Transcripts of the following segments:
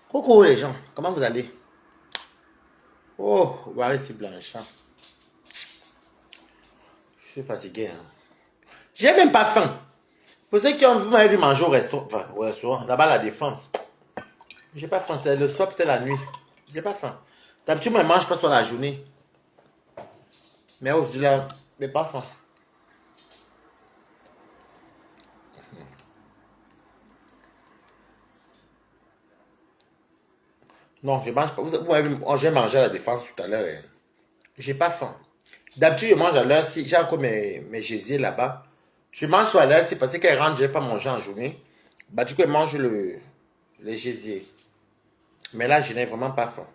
Coucou les gens, comment vous allez? Oh, voilà, c'est blanchant. Je suis fatigué, hein. J'ai même pas faim. Pour ceux qui ont vu, m'avez vu manger au restaurant, là-bas à la Défense. J'ai pas faim, c'est le soir, peut-être la nuit. J'ai pas faim. D'habitude, moi, je mange pas sur la journée. Mais aujourd'hui, là, j'ai pas faim. Non, je mange pas. Vous m'avez vu, j'ai mangé à la Défense tout à l'heure, hein. J'ai pas faim. D'habitude, je mange à l'heure si j'ai encore mes gésiers là-bas. Je mange sur l'heure, c'est parce qu'elle rentre, je n'ai pas mangé en journée. Bah, du coup, elle mange les gésiers. Mais là, je n'ai vraiment pas faim.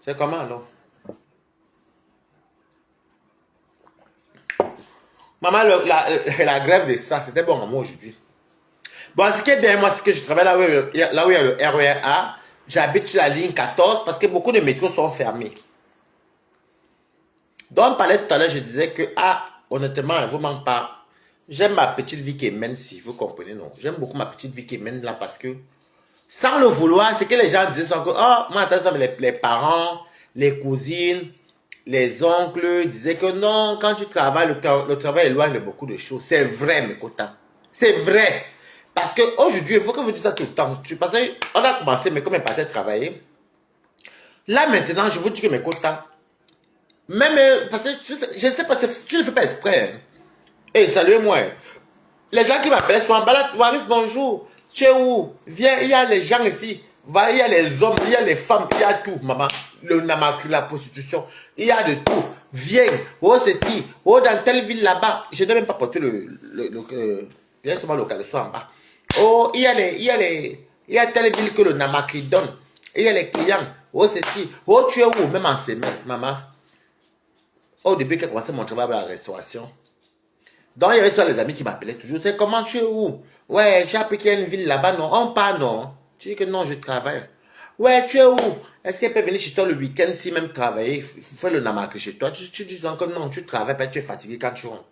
C'est comment alors? Maman, la grève de ça, c'était bon à moi aujourd'hui. Bon, ce qui est bien, moi, c'est que je travaille là où il y a le RER A. J'habite sur la ligne 14 parce que beaucoup de métros sont fermés. Donc, on parlait tout à l'heure, je disais que, honnêtement, elle ne vous manque pas. J'aime ma petite vie qui mène, si vous comprenez, non. J'aime beaucoup ma petite vie qui mène là parce que, sans le vouloir, c'est que les gens disaient que, oh, moi, attention, les parents, les cousines, les oncles disaient que non, quand tu travailles, le travail éloigne de beaucoup de choses. C'est vrai, mes quotas. C'est vrai. Parce qu'aujourd'hui, il faut que vous disiez ça tout le temps. Parce qu'on a commencé, mais comme elle partait travailler, là maintenant, je vous dis que mes quotas, même, parce que je ne sais pas, tu ne le fais pas exprès, hein. Et saluez-moi. Les gens qui m'appellent sont en balade. Waris, bonjour. Tu es où? Viens, il y a les gens ici. Va, il y a les hommes, il y a les femmes, il y a tout, maman. Le namakri, la prostitution. Il y a de tout. Viens. Oh, ceci. Oh, dans telle ville là-bas. Je n'ai même pas porté j'ai seulement le caleçon en bas. Oh, il y a telle ville que le namakri donne. Il y a les clients. Oh, ceci. Oh, tu es où? Même en semaine, maman. Au début, quand j'ai commencé mon travail à la restauration. Donc, il y avait soit les amis qui m'appelaient toujours. C'est comment tu es où? Ouais, j'ai appris qu'il y a une ville là-bas, non? On part, non? Tu dis que non, je travaille. Ouais, tu es où? Est-ce qu'elle peut venir chez toi le week-end si même travailler? Faire le namak chez toi. Tu dis encore non, tu travailles, tu es fatigué quand tu rentres.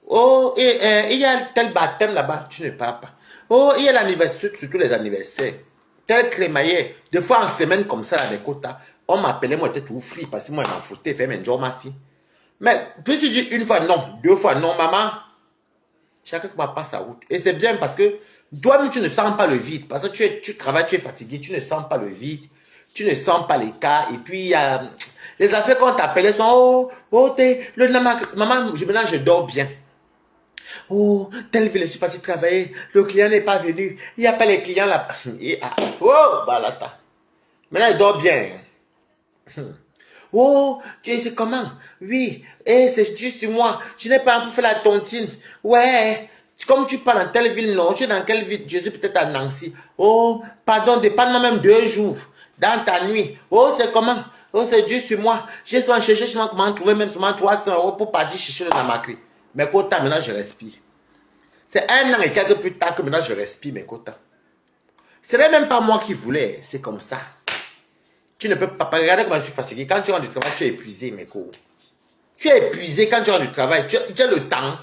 Oh, et il y a tel baptême là-bas, tu ne pars pas. Oh, il y a l'anniversaire, surtout les anniversaires. Tel crémaillère. Des fois en semaine comme ça, avec quotas, on m'appelait, moi j'étais tout free parce que moi je m'en foutais, faire mes jobs massis. Mais, puis tu dis une fois non, deux fois non, maman, chacun passe sa route. Et c'est bien parce que toi-même, tu ne sens pas le vide. Parce que tu travailles, tu es fatigué, tu ne sens pas le vide. Tu ne sens pas les cas. Et puis, il y a les affaires qu'on t'appelait sont, maman, maintenant, je dors bien. Oh, telle ville, je suis parti travailler. Le client n'est pas venu. Il n'y a pas les clients là. Oh, balata. Maintenant, je dors bien. Oh, tu sais comment? Oui, c'est juste sur moi. Je n'ai pas pour faire la tontine. Ouais, comme tu parles dans telle ville, non, tu es dans quelle ville? Je suis peut-être à Nancy. Oh, pardon, dépendant même 2 jours. Dans ta nuit. Oh, c'est comment? Oh, c'est juste sur moi. J'ai souvent cherché comment trouver même seulement 300 € pour partir chercher le namakri. Mes quotas, maintenant, je respire. C'est 1 an et quelques plus tard que maintenant, je respire mes quotas. Ce n'est même pas moi qui voulais, c'est comme ça. Tu ne peux pas regarder comment je suis fatigué. Quand tu rentres du travail, tu es épuisé, mes cours. Tu es épuisé quand tu rentres du travail. Tu as le temps.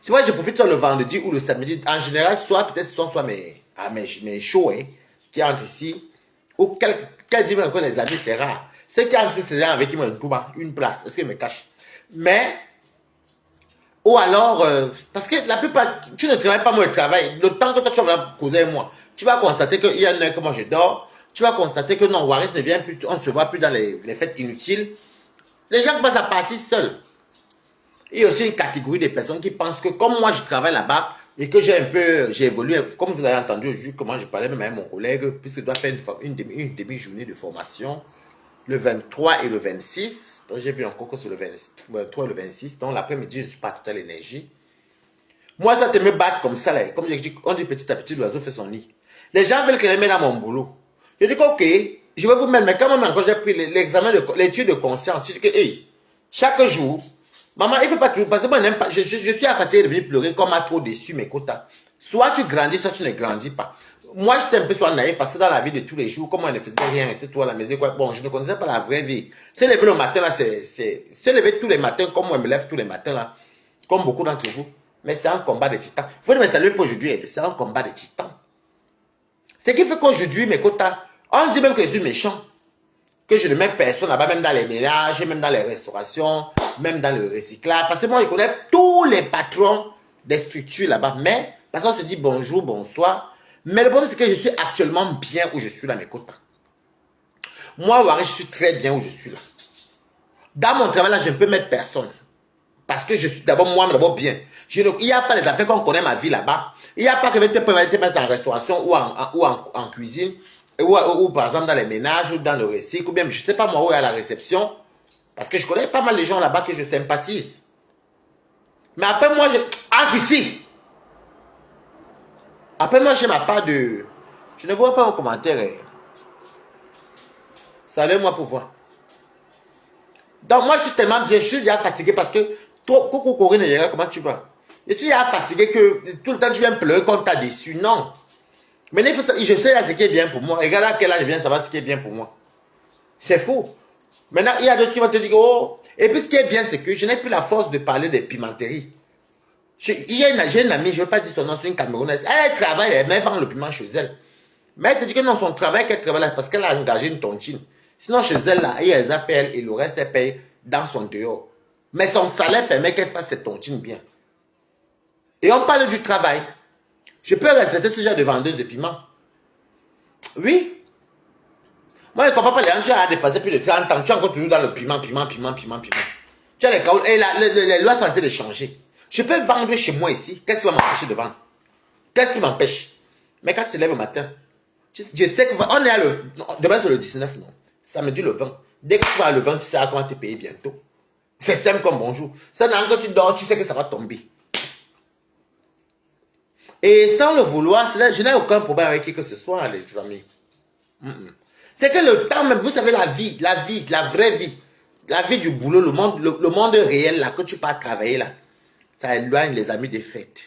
C'est vrai, je profite le vendredi ou le samedi. En général, soit peut-être ce sont soit mes shows hein, qui entrent ici. Ou quel dit encore les amis, c'est rare. Ceux qui entrent ici, c'est avec qui me une place. Est-ce qu'ils me cachent? Mais, ou alors, parce que la plupart, tu ne travailles pas moi le travail. Le temps que toi tu vas causer avec moi, tu vas constater qu'il y en a que moi je dors. Tu vas constater que non, Waris ne vient plus, on ne se voit plus dans les fêtes inutiles. Les gens commencent à partir seuls. Il y a aussi une catégorie de personnes qui pensent que comme moi je travaille là-bas et que j'ai évolué, comme vous avez entendu aujourd'hui, comment je parlais même avec mon collègue, puisqu'il doit faire une demi-journée de formation le 23 et le 26. Donc j'ai vu encore que c'est le 23 et le 26. Donc l'après-midi, je ne suis pas tout à l'énergie. Moi, ça te me battre comme ça, là. Comme je dis, on dit petit à petit, l'oiseau fait son nid. Les gens veulent que je les mette dans mon boulot. Je dis que, ok, je vais vous mettre, mais quand même, quand j'ai pris l'examen, l'étude de conscience, je dis que, hey, chaque jour, maman, il ne faut pas toujours, parce que moi, n'aime pas, je suis fatigué de venir pleurer comme m'a trop déçu mes quotas. Soit tu grandis, soit tu ne grandis pas. Moi, j'étais un peu soit naïf parce que dans la vie de tous les jours, comme on ne faisait rien, était toi à la maison, quoi. Bon, je ne connaissais pas la vraie vie. Se lever le matin, là, se lever tous les matins, comme moi, je me lève tous les matins, là, comme beaucoup d'entre vous. Mais c'est un combat de titans. Vous pouvez me saluer pour aujourd'hui, c'est un combat de titans. Ce qui fait qu'aujourd'hui, mes quotas, on dit même que je suis méchant. Que je ne mets personne là-bas, même dans les ménages, même dans les restaurations, même dans le recyclage. Parce que moi, je connais tous les patrons des structures là-bas. Mais, parce qu'on se dit bonjour, bonsoir. Mais le problème, c'est que je suis actuellement bien où je suis là, mes quotas. Moi, Wari, je suis très bien où je suis là. Dans mon travail, là, je ne peux mettre personne. Parce que je suis d'abord moi, d'abord bien. Il n'y a pas les affaires qu'on connaît ma vie là-bas. Il n'y a pas que je vais te mettre en restauration ou en cuisine. Ou par exemple dans les ménages ou dans le recycle. Ou bien, je ne sais pas moi où est à la réception. Parce que je connais pas mal de gens là-bas que je sympathise. Mais après moi, je... Entre ici. Après moi, j'ai ma part de... Je ne vois pas vos commentaires. Salut moi pour voir. Donc moi, je suis tellement bien. Je suis déjà fatigué parce que... Coucou Corinne, comment tu vas? Je suis déjà fatigué que tout le temps tu viens pleurer quand tu as déçu. Non. Mais je sais là ce qui est bien pour moi. Regarde à quel âge je viens savoir ce qui est bien pour moi. C'est faux. Maintenant, il y a d'autres qui vont te dire, oh. Et puis ce qui est bien, c'est que je n'ai plus la force de parler des pimenteries. J'ai une amie, je ne veux pas dire son nom, c'est une Camerounaise. Elle travaille, elle vend le piment chez elle. Mais elle te dit que non, son travail qu'elle travaille là, parce qu'elle a engagé une tontine. Sinon, chez elle, là, elle appelle et le reste, elle paye dans son dehors. Mais son salaire permet qu'elle fasse ses tontines bien. Et on parle du travail. Je peux respecter ce genre de vendeuse de piment. Oui. Moi, je ne comprends pas les gens qui ont dépassé plus de 30 ans. Tu es encore toujours dans le piment. Tu as les caoutchoucs. Et les lois sont en train de changer. Je peux vendre chez moi ici. Qu'est-ce qui va m'empêcher de vendre? Qu'est-ce qui m'empêche? Mais quand tu te lèves le matin, je sais qu'on est à le... Demain, c'est le 19, non? Samedi, le 20. Dès que tu vas le 20, tu sais comment te payer bientôt. C'est simple comme bonjour. Ça, quand tu dors, tu sais que ça va tomber. Et sans le vouloir, je n'ai aucun problème avec qui que ce soit, les amis. C'est que le temps même, vous savez, la vraie vie, la vie du boulot, le monde réel, là, que tu pars travailler, là, ça éloigne les amis des fêtes.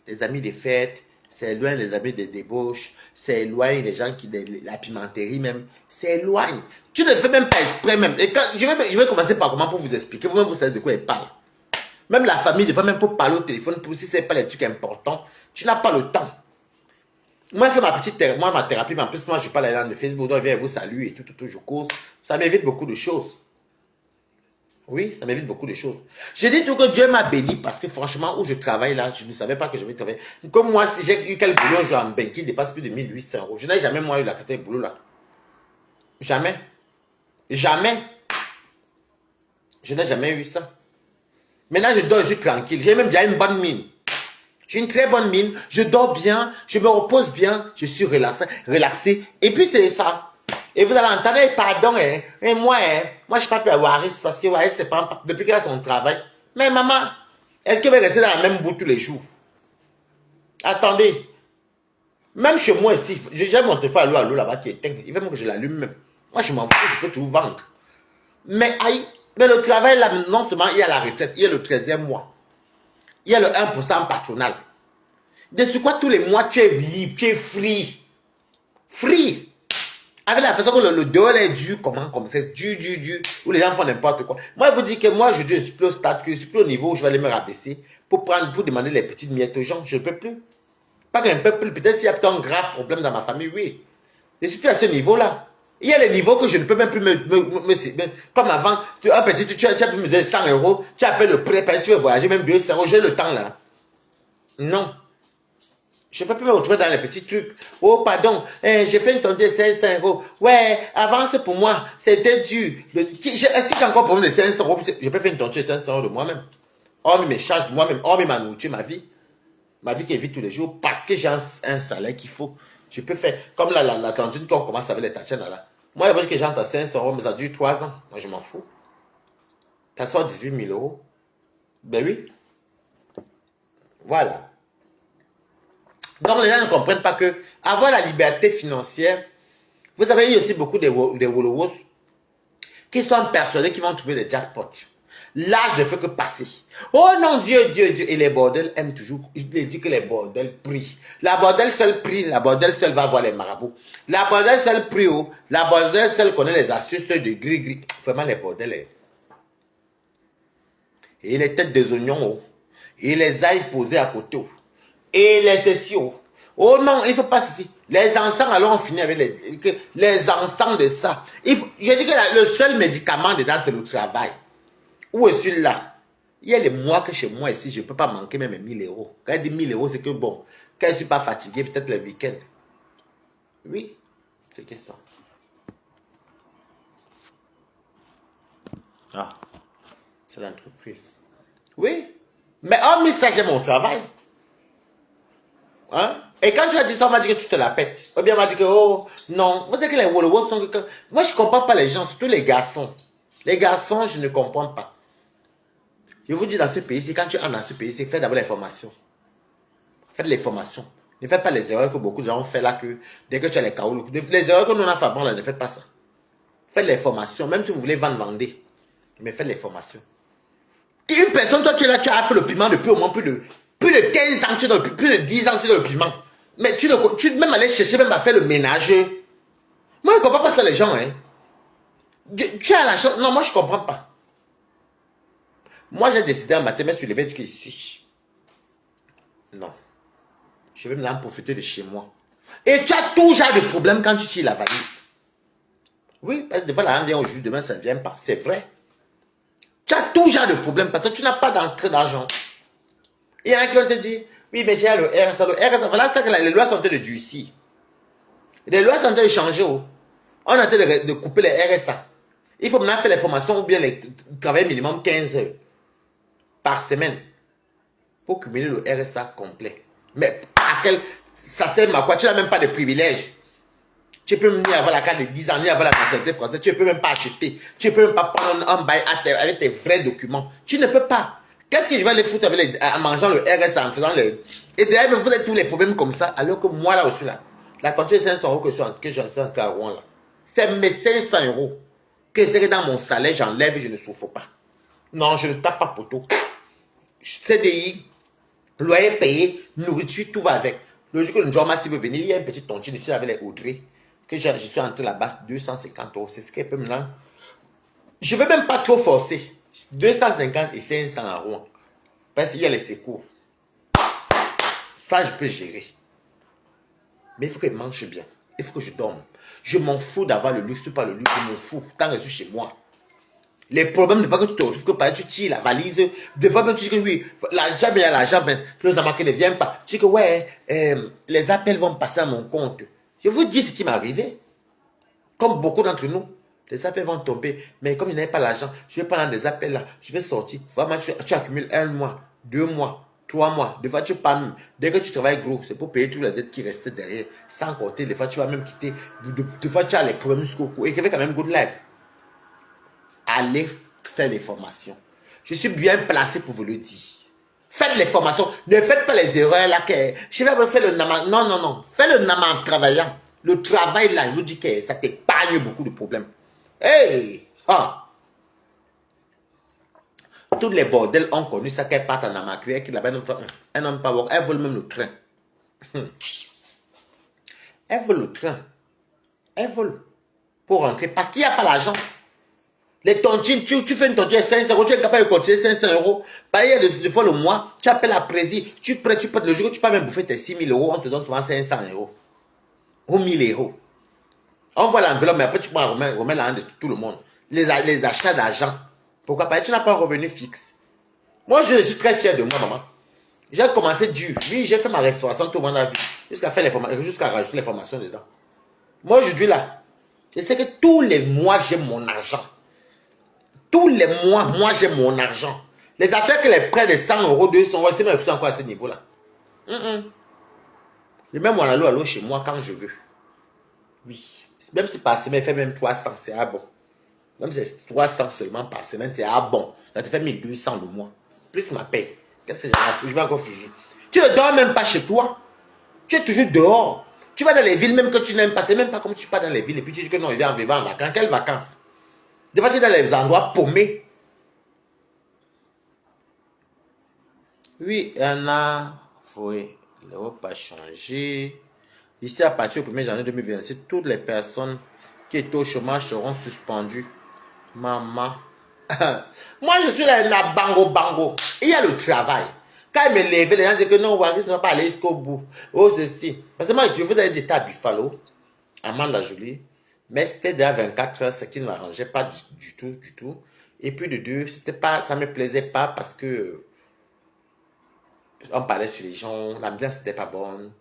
Les amis des fêtes, ça éloigne les amis des débauches, ça éloigne les gens qui, la pimenterie même, ça éloigne. Tu ne fais même pas exprès même. Et quand, je vais commencer par comment pour vous expliquer, vous-même vous savez de quoi il parle. Même la famille, des fois même pour parler au téléphone, pour si ce n'est pas les trucs importants, tu n'as pas le temps. Moi, c'est ma thérapie, mais en plus, moi, je parle là de Facebook, donc je viens vous saluer et tout, je cours. Ça m'évite beaucoup de choses. Oui, ça m'évite beaucoup de choses. Je dis tout que Dieu m'a béni parce que franchement, où je travaille là, je ne savais pas que je vais travailler. Comme moi, si j'ai eu quel boulot, j'ai un bain qui dépasse plus de 1800 euros. Je n'ai jamais, moi, eu la qualité de boulot là. Jamais. Jamais. Je n'ai jamais eu ça. Maintenant, je dors, je suis tranquille. J'ai même bien une bonne mine. J'ai une très bonne mine, je dors bien, je me repose bien, je suis relaxé. Et puis c'est ça. Et vous allez entendre, pardon, et moi, je ne suis pas plus à Waris parce que Waris, c'est pas depuis qu'elle a son travail. Mais maman, est-ce qu'elle va rester dans la même boue tous les jours? Attendez. Même chez moi ici, j'ai mon téléphone à l'eau là-bas qui est éteint. Il faut même que je l'allume même. Moi, je m'en fous, je peux tout vendre. Mais le travail là, non seulement il y a la retraite, il y a le 13e mois. Il y a le 1% patronal. De ce quoi tous les mois tu es libre, tu es free. Free. Avec la façon que le dehors est dur, comme c'est dur, où les gens font n'importe quoi. Moi, je vous dis que moi, je suis plus au stade, je suis plus au niveau où je vais aller me rabaisser pour demander les petites miettes aux gens. Je ne peux plus. Pas que je ne peux plus. Peut-être s'il y a un grave problème dans ma famille, oui. Je ne suis plus à ce niveau-là. Il y a les niveaux que je ne peux même plus comme avant, tu as pu me donner 100 euros, tu appelles le prêt, tu veux voyager, même 200 euros, j'ai le temps là. Non. Je ne peux plus me retrouver dans les petits trucs. Oh, pardon, j'ai fait une tontine de 500 euros. Ouais, avant, c'est pour moi, c'était dur. Est-ce que j'ai encore problème de 500 euros? Je peux faire une tontine de 500 euros de moi-même. Hormis mes charges de moi-même, hormis ma nourriture, ma vie. Ma vie qui est vite tous les jours, parce que j'ai un salaire qu'il faut. Je peux faire, comme la tontine qu'on commence avec les tachènes là. Moi, je veux que j'entre à 500 euros, mais ça dure 3 ans. Moi, je m'en fous. Ça sort 18 000 euros. Ben oui. Voilà. Donc, les gens ne comprennent pas que avoir la liberté financière, vous savez, il y a aussi beaucoup de Wolowos qui sont persuadés qu'ils vont trouver des jackpots. L'âge ne fait que passer. Oh non, Dieu. Et les bordels aiment toujours. Il dit que les bordels prient. La bordel seule prie, la bordel seule va voir les marabouts. La bordel seule prie, la bordel seule connaît les astuces de gris. Vraiment, les bordels. Et les têtes des oignons, et les ailes posées à côté, et les sessions. Oh non, il ne faut pas ceci. Les encens, alors on finit avec les encens de ça. Je dis que le seul médicament dedans, c'est le travail. Où est celui-là? Il y a les mois que chez moi ici, je ne peux pas manquer même 1000 euros. Quand je dis 1000 euros, c'est que bon, quand je ne suis pas fatigué, peut-être le week-end. Oui, c'est que ça. Ah, c'est l'entreprise. Oui, mais hormis ça, j'ai mon travail. Hein? Et quand tu as dit ça, on m'a dit que tu te la pètes. Ou bien on m'a dit que, oh, non. Vous savez que les Wolowos sont... Moi, je ne comprends pas les gens, surtout les garçons. Les garçons, je ne comprends pas. Je vous dis, dans ce pays-ci, quand tu es dans ce pays-ci, faites d'abord les formations. Faites les formations. Ne faites pas les erreurs que beaucoup de gens ont fait là, que dès que tu as les caoutchoucs. Les erreurs que nous on a fait avant, là, ne faites pas ça. Faites les formations. Même si vous voulez vendre, vendez. Mais faites les formations. Une personne, toi, tu es là, tu as fait le piment depuis au moins plus de 15 ans, plus de 10 ans, tu es dans le piment. Mais tu même aller chercher, même à faire le ménage. Moi, je ne comprends pas ça, les gens. Hein. Tu as la chance. Non, moi, je ne comprends pas. Moi, j'ai décidé un matin, mais sur les 20 ici. Non. Je vais maintenant profiter de chez moi. Et tu as tout genre de problème quand tu tires la valise. Oui, parce que des fois, l'argent vient aujourd'hui, demain, ça ne vient pas. C'est vrai. Tu as tout genre de problème parce que tu n'as pas d'entrée d'argent. Il y en a qui vont te dire, oui, mais j'ai le RSA. Le RSA, voilà, c'est que les lois sont en train de durcir. Les lois sont en train de changer. Oh. On est en train de couper les RSA. Il faut maintenant faire les formations ou bien travailler minimum 15 heures par semaine pour cumuler le RSA complet. Mais à quel... ça sert à quoi? Tu n'as même pas de privilèges. Tu peux même ni avoir la carte de 10 ans, ni avoir la nationalité française. Tu ne peux même pas acheter. Tu ne peux même pas prendre un bail avec tes vrais documents. Tu ne peux pas. Qu'est-ce que je vais aller foutre avec en mangeant le RSA, en faisant le... Et derrière, vous avez tous les problèmes comme ça, alors que moi, là aussi, là, la quantité de 500 euros que j'ai en à Rouen, là, c'est mes 500 euros que c'est que dans mon salaire, j'enlève et je ne souffre pas. Non, je ne tape pas poteau. CDI, loyer payé, nourriture, tout va avec. Le jour que le Njoma veut venir, il y a une petite tontine ici avec les Audrey, que je suis entré là-bas, 250 euros. C'est ce qu'elle peut maintenant. Je ne vais même pas trop forcer. 250 et 500 euros. Parce qu'il y a les secours. Ça, je peux gérer. Mais il faut que je mange bien. Il faut que je dorme. Je m'en fous d'avoir le luxe ou pas le luxe. Je m'en fous. Tant que je suis chez moi. Les problèmes, de fois que tu te retrouves, que par exemple, tu tires la valise, de fois que tu dis que oui, l'argent, il y a l'argent, mais le marqué ne vient pas. Tu dis que ouais, les appels vont passer à mon compte. Je vous dis ce qui m'est arrivé. Comme beaucoup d'entre nous, les appels vont tomber. Mais comme il n'y avait pas l'argent, je vais prendre des appels là, je vais sortir. Vraiment, tu accumules 1 mois, 2 mois, 3 mois. Des fois, tu pars même. Dès que tu travailles gros, c'est pour payer toutes les dettes qui restaient derrière. Sans compter, des fois, tu vas même quitter. Des fois, tu as les problèmes jusqu'au cou. Et qui fait quand même good life. Allez faire les formations. Je suis bien placé pour vous le dire. Faites les formations. Ne faites pas les erreurs là que je vais faire le nama. Non, non, non. Fais le nama en travaillant. Le travail là, je vous dis que ça t'épargne beaucoup de problèmes. Hey! Ah! Tous les bordels ont connu ça qu'elles partent en Amacria, qu'ils appellent un homme pas work. Elles veulent même le train. Elles veulent le train. Elles veulent. Pour rentrer. Parce qu'il n'y a pas l'argent. Les tontines, tu fais une tontine à 500 euros, tu es capable de continuer 500 euros. Payer deux fois le mois, tu appelles la prési, tu prêtes le jour où tu peux même bouffer tes 6 000 euros, on te donne souvent 500 euros. Ou 1000 euros. On voit l'enveloppe, mais après tu peux remettre l'argent de tout le monde. Les achats d'argent. Pourquoi pas? Tu n'as pas un revenu fixe. Moi, je suis très fier de moi, maman. J'ai commencé dur. Oui, j'ai fait ma restauration, tout le monde a vu. Jusqu'à faire les formations, jusqu'à rajouter les formations dedans. Moi, aujourd'hui, là, je sais que tous les mois, j'ai mon argent. Tous les mois, moi, j'ai mon argent. Les affaires que les prêts de 100 euros, 200 euros, c'est même encore à ce niveau-là. Je mets mon allo chez moi quand je veux. Oui. Même si par semaine, fait même 300, c'est à bon. Même si c'est 300 seulement par semaine, c'est à bon. Ça te fait 1200 le mois. Plus ma paye. Qu'est-ce que j'ai? Je vais encore fuger. Tu ne dors même pas chez toi. Tu es toujours dehors. Tu vas dans les villes même que tu n'aimes pas. C'est même pas comme tu pars dans les villes et puis tu dis que non, il vient en vivant en vacances. Quelles vacances? Des fois, tu es dans les endroits paumés. Oui, il y en a. Oui, l'Europe a changé. Ici, à partir du 1er janvier 2026, toutes les personnes qui étaient au chômage seront suspendues. Maman. Moi, je suis là, bango, bango. Il y a le travail. Quand il me levait, les gens disaient que non, Waris ne va pas aller jusqu'au bout. Oh, ceci. Parce que moi, je vous avais dit, à Buffalo, à Mande-la-Jolie. Mais c'était déjà 24 heures, ce qui ne m'arrangeait pas du tout, du tout. Et puis de deux, c'était pas, ça ne me plaisait pas parce que on parlait sur les gens, l'ambiance n'était pas bonne.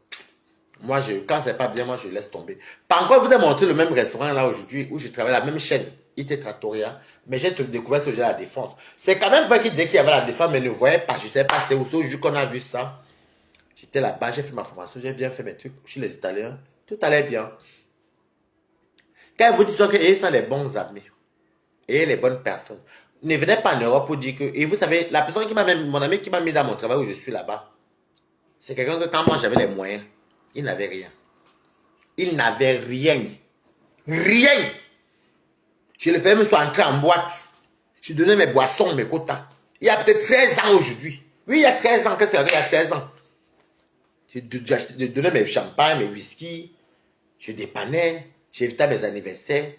Moi, quand c'est pas bien, moi, je laisse tomber. Par contre, vous avez montré le même restaurant là aujourd'hui où je travaille, la même chaîne, IT Trattoria, mais j'ai découvert ce jeu à la Défense. C'est quand même vrai qu'il disait qu'il y avait la Défense, mais ne voyait pas. Je ne sais pas, c'était aujourd'hui qu'on a vu ça. J'étais là-bas, j'ai fait ma formation, j'ai bien fait mes trucs chez les Italiens. Tout allait bien. Quand vous dites qu'ils sont les bons amis et les bonnes personnes, ne venez pas en Europe pour dire que... Et vous savez, la personne qui m'a même... Mon ami qui m'a mis dans mon travail où je suis là-bas, c'est quelqu'un que quand moi j'avais les moyens, il n'avait rien. Il n'avait rien. Rien. Je le faisais même soit entrer en boîte. Je donnais mes boissons, mes quotas. Il y a peut-être 13 ans aujourd'hui. Oui, il y a 13 ans. Qu'est-ce que c'est il y a 13 ans? Je donnais mes champagnes, mes whisky. Je dépannais. J'évitais mes anniversaires.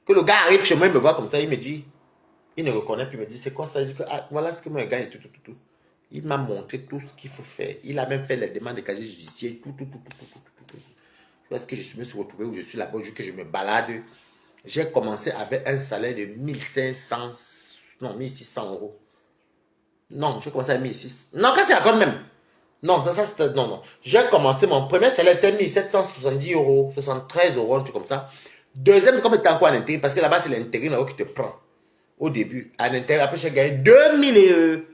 Que le gars arrive chez moi, il me voit comme ça, il me dit, il ne reconnaît plus, il me dit, c'est quoi ça? Je dis que, ah, voilà ce que moi je gagne et tout, tout, tout, tout. Il m'a montré tout ce qu'il faut faire. Il a même fait les demandes de casier judiciaire, tout, tout, tout, tout, tout, tout, tout, tout. Est-ce que je me suis retrouvé où je suis là-bas, que je me balade. J'ai commencé avec un salaire de 1500, non, 1600 euros. Non, j'ai commencé à 1600. Non, quand c'est encore même. Non, ça c'était, non, non. J'ai commencé, mon premier salaire était 1770 euros, 73 euros, un truc comme ça. Deuxième, comme était encore en intérim, parce que là-bas, c'est l'intérim qui te prend. Au début, à l'intérieur, après, j'ai gagné 2000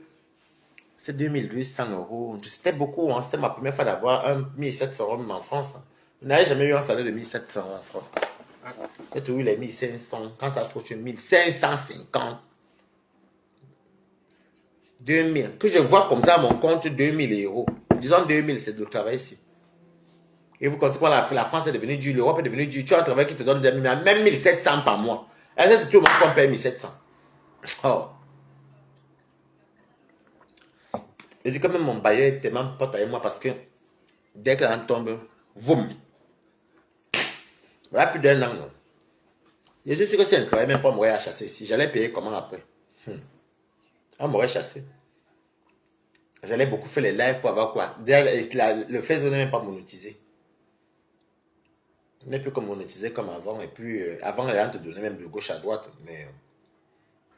c'est 2800 euros. C'était beaucoup, hein. C'était ma première fois d'avoir un 1700 euros même en France. Hein. Je n'avais jamais eu un salaire de 1700 euros en France. J'ai toujours eu les 1500. Quand ça approche 1550. 2000. Que je vois comme ça mon compte 2000 euros. Disons 2000, c'est de travail ici. Et vous comptez la France est devenue dure, l'Europe est devenue dure. Tu as un travail qui te donne même 1700 par mois. Est-ce que c'est tout le monde qu'on paye 1700? Oh. Je dis quand même mon bailleur est tellement pote avec moi parce que dès que l'an tombe, voum. Voilà plus d'un an. Non. Je suis sûr que si un travail même pas m'aurait chassé ici, j'allais payer comment après? On m'aurait chassé. J'allais beaucoup faire les lives pour avoir quoi? Le Facebook n'est même pas monétisé. Il n'est plus comme monétisé comme avant. Et puis, avant, les gens te donnaient même de gauche à droite. Mais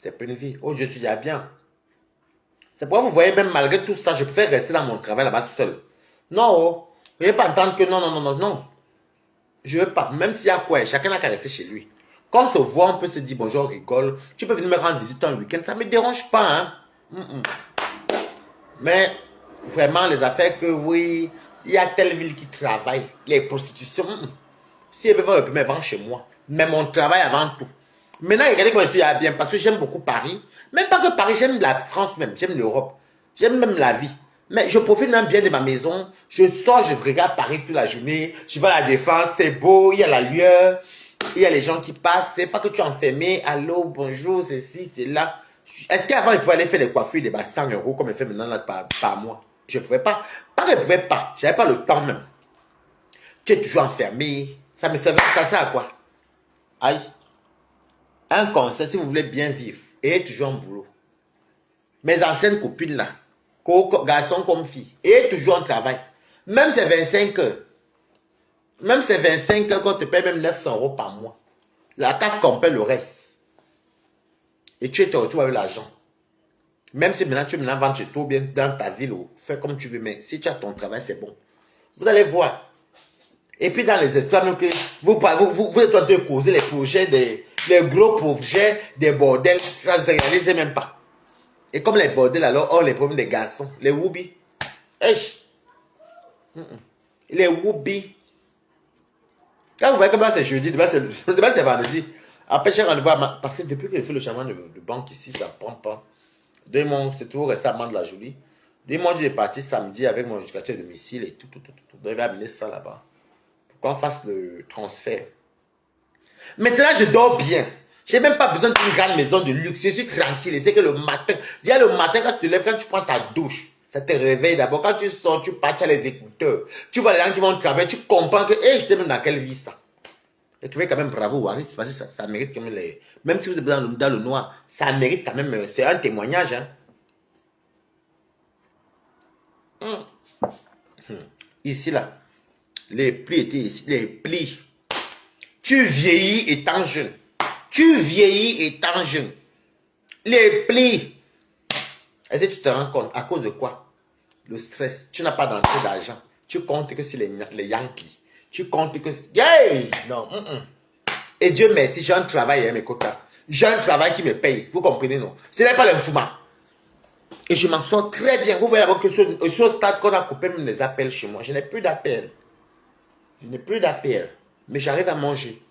c'est peu de vie. Oh, je suis déjà bien. C'est pourquoi vous voyez, même malgré tout ça, je préfère rester dans mon travail là-bas seul. Non, oh. Vous ne pouvez pas entendre que non, non, non, non, non. Je ne veux pas. Même s'il y a quoi, chacun n'a qu'à rester chez lui. Quand on se voit, on peut se dire bonjour, on rigole. Tu peux venir me rendre visite un week-end. Ça ne me dérange pas. Hein. Mais vraiment, les affaires que oui, il y a telle ville qui travaille. Les prostitutions. Si elle veut voir le premier, vend chez moi. Mais mon travail avant tout. Maintenant, regardez comment je suis bien. Parce que j'aime beaucoup Paris. Même pas que Paris, j'aime la France même. J'aime l'Europe. J'aime même la vie. Mais je profite même bien de ma maison. Je sors, je regarde Paris toute la journée. Je vais à la Défense, c'est beau, il y a la lueur. Il y a les gens qui passent. C'est pas que tu es enfermé. Allô, bonjour, c'est ci, c'est là. Est-ce qu'avant, il pouvait aller faire les coiffures de 100 euros comme il fait maintenant là, par mois? Je ne pouvais pas. Pas que je ne pouvais pas. Je n'avais pas le temps même. Tu es toujours enfermé. Ça me servait à ça à quoi? Aïe. Un conseil, si vous voulez bien vivre, ayez toujours un boulot. Mes anciennes copines là, garçons comme filles, ayez toujours un travail. Même c'est 25 heures. Même c'est 25 heures qu'on te paye même 900 euros par mois. La CAF complète le reste. Et tu te retrouves avec l'argent. Même si maintenant tu vends chez toi bien dans ta ville, fais comme tu veux, mais si tu as ton travail, c'est bon. Vous allez voir. Et puis dans les histoires, vous êtes en train de causer les projets, les gros projets des bordels, ça ne se réalise même pas. Et comme les bordels alors ont les problèmes des garçons, les whoopis. Les whoopis. Quand vous voyez comment c'est jeudi, demain c'est vendredi. Après j'ai rendez-vous parce que depuis que je fais le changement de banque ici, ça ne prend pas. Demain, c'est toujours resté à Mande-la-Jolie. Demain, je suis parti samedi avec mon justificatif de domicile et tout. Donc, il va amener ça là-bas. Pour qu'on fasse le transfert. Maintenant, je dors bien. Je n'ai même pas besoin d'une grande maison de luxe. Je suis tranquille. C'est que le matin, le matin, quand tu te lèves, quand tu prends ta douche, ça te réveille d'abord. Quand tu sors, tu pars, tu as les écouteurs. Tu vois les gens qui vont travailler, tu comprends que, j'étais même dans quelle vie ça. Et tu fais quand même bravo, Waris, parce que ça mérite quand même les... Même si vous êtes dans le noir, ça mérite quand même... C'est un témoignage, hein. Ici, là. Les plis étaient ici. Les plis. Tu vieillis étant jeune. Tu vieillis étant jeune. Les plis. Est-ce que tu te rends compte? À cause de quoi? Le stress. Tu n'as pas d'entrée d'argent. Tu comptes que c'est les Yankees. Tu comptes que c'est... Hey! Non. Et Dieu merci, j'ai un travail, mes quotas. J'ai un travail qui me paye. Vous comprenez, non? Ce n'est pas l'infoument. Et je m'en sors très bien. Vous voyez d'abord que sur le stade qu'on a coupé même les appels chez moi. Je n'ai plus d'appels. Je n'ai plus d'appels. Mais j'arrive à manger.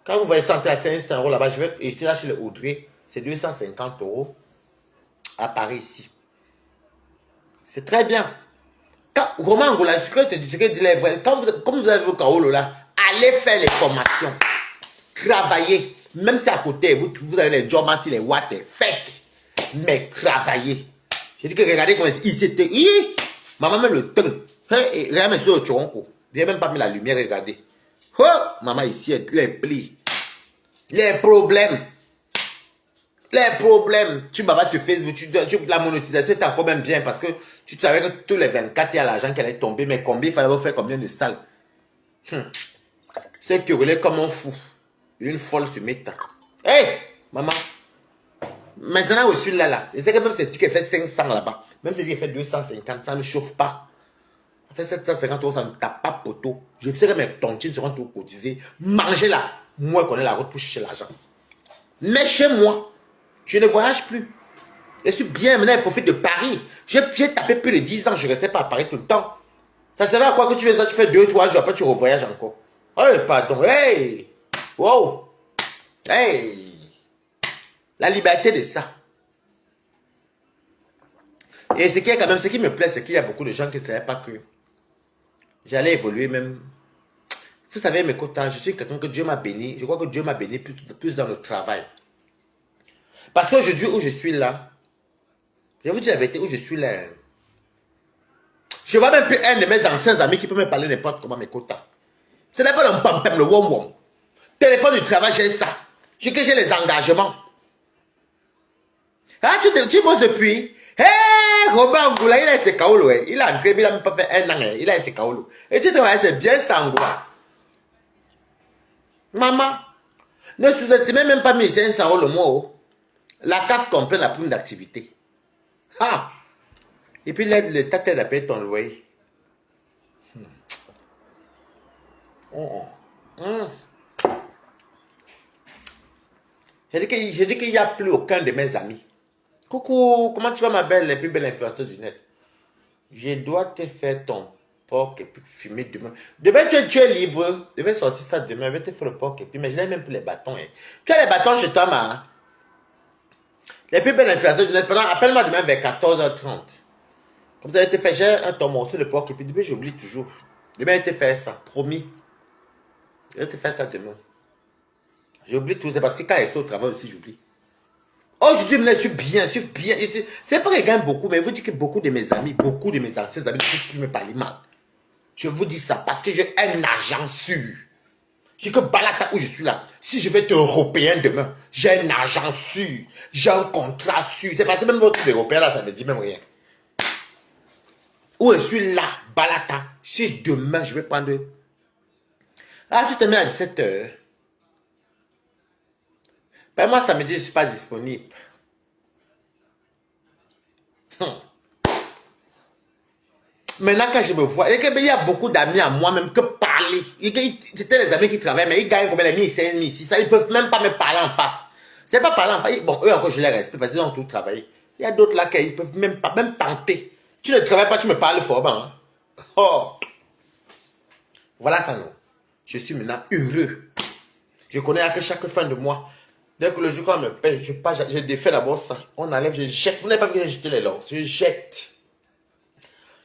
Quand vous voyez ça entrer à 500 € là-bas, je vais ici là chez le Audrey. C'est 250 € à Paris ici. C'est très bien. Romain Angola, ce que je te dis, comme vous avez vu Kaolo là, allez faire les formations. Travaillez. Même si à côté, vous avez les jobs, si les watts, faites. Mais travaillez. J'ai dit que regardez comment il s'était. Maman met le temps. Regardez sur le tronc. Je n'ai même pas mis la lumière, regardez. Oh, maman ici, les plis. Les problèmes. Les problèmes. Tu m'as sur Facebook, la monétisation est encore même bien parce que tu savais que tous les 24, il y a l'argent qui allait tomber. Mais combien il fallait faire combien de salles? C'est que relais comme un fou. Une folle se met. Hey, maman. Maintenant, je suis là. Je sais que même ce ticket fait 500 là-bas. Même si j'ai fait 250, ça ne chauffe pas. Ça fait 750 €, ça ne tape pas poteau. Je sais que mes tontines seront tout cotisées. Mangez là. Moi, je connais la route pour chercher l'argent. Mais chez moi, je ne voyage plus. Je suis bien maintenant, je profite de Paris. J'ai tapé plus de 10 ans, je ne restais pas à Paris tout le temps. Ça servait à quoi que tu fais ça? Tu fais 2-3 jours, après tu revoyages encore. Hey, pardon. Hey! Wow! Hey! La liberté de ça. Et ce qui est quand même, ce qui me plaît, c'est qu'il y a beaucoup de gens qui ne savaient pas que j'allais évoluer même. Vous savez, mes quotas, je suis quelqu'un que Dieu m'a béni. Je crois que Dieu m'a béni plus dans le travail. Parce qu'aujourd'hui, où je suis là, je vais vous dire la vérité, où je suis là, je vois même plus un de mes anciens amis qui peut me parler n'importe comment mes quotas. Ce n'est pas le pam-pam, le wom-wom. Téléphone du travail, j'ai ça. J'ai les engagements. Ah, tu bosses depuis? Hé, Robert Angoula, il a ses kaolo. Il a entré, il n'a même pas fait un an. Il a ses kaolo. Et tu te vois, c'est bien ça, Angoula. Maman, ne sous-estimez même pas 1500 € le mois. La CAF comprend la prime d'activité. Ah! Et puis l'État t'aide à payer ton loyer. J'ai dit qu'il n'y a plus aucun de mes amis. Coucou, comment tu vas ma belle, la plus belle influenceuse du net? Je dois te faire ton porc et puis fumer demain. Demain, tu es libre. Je vais sortir ça demain. Je vais te faire le porc et puis. Mais je n'ai même plus les bâtons. Hein. Tu as les bâtons chez toi, ma. Les plus belles influenceuses du net. Appelle-moi demain vers 14h30. Comme ça, je vais te faire ton morceau de porc et puis. Demain, j'oublie toujours. Demain, je vais te faire ça. Promis. Je vais te faire ça demain. J'oublie tout. C'est parce que quand je suis au travail aussi, j'oublie. Aujourd'hui, je suis bien, C'est pas que je gagne beaucoup, mais je vous dis que beaucoup de mes amis, beaucoup de mes anciens amis ne peuvent plus me parler mal. Je vous dis ça parce que j'ai un agent sûr. C'est que Balata où je suis là, si je vais être européen demain, j'ai un agent sûr. J'ai un contrat sûr. C'est parce que même votre européen là, ça ne me dit même rien. Où je suis là, Balata, si demain je vais prendre... Ah, tu te mets à 17h. Ben moi, samedi, je ne suis pas disponible. Maintenant, quand je me vois, il y a beaucoup d'amis à moi même que parler. C'était les amis qui travaillent, mais ils gagnent combien les 1500, 1600. Ils ne peuvent même pas me parler en face. C'est pas parler en face. Bon, eux encore, je les respecte parce qu'ils ont tout travaillé. Il y a d'autres là qui ne peuvent même pas, même tenter. Tu ne travailles pas, tu me parles fort. Hein? Oh. Voilà ça, non. Je suis maintenant heureux. Je connais que chaque fin de mois, dès que le jour qu'on me paye, je défais d'abord ça. On enlève, je jette. Vous n'avez pas vu que j'ai jeté les lors. Je jette.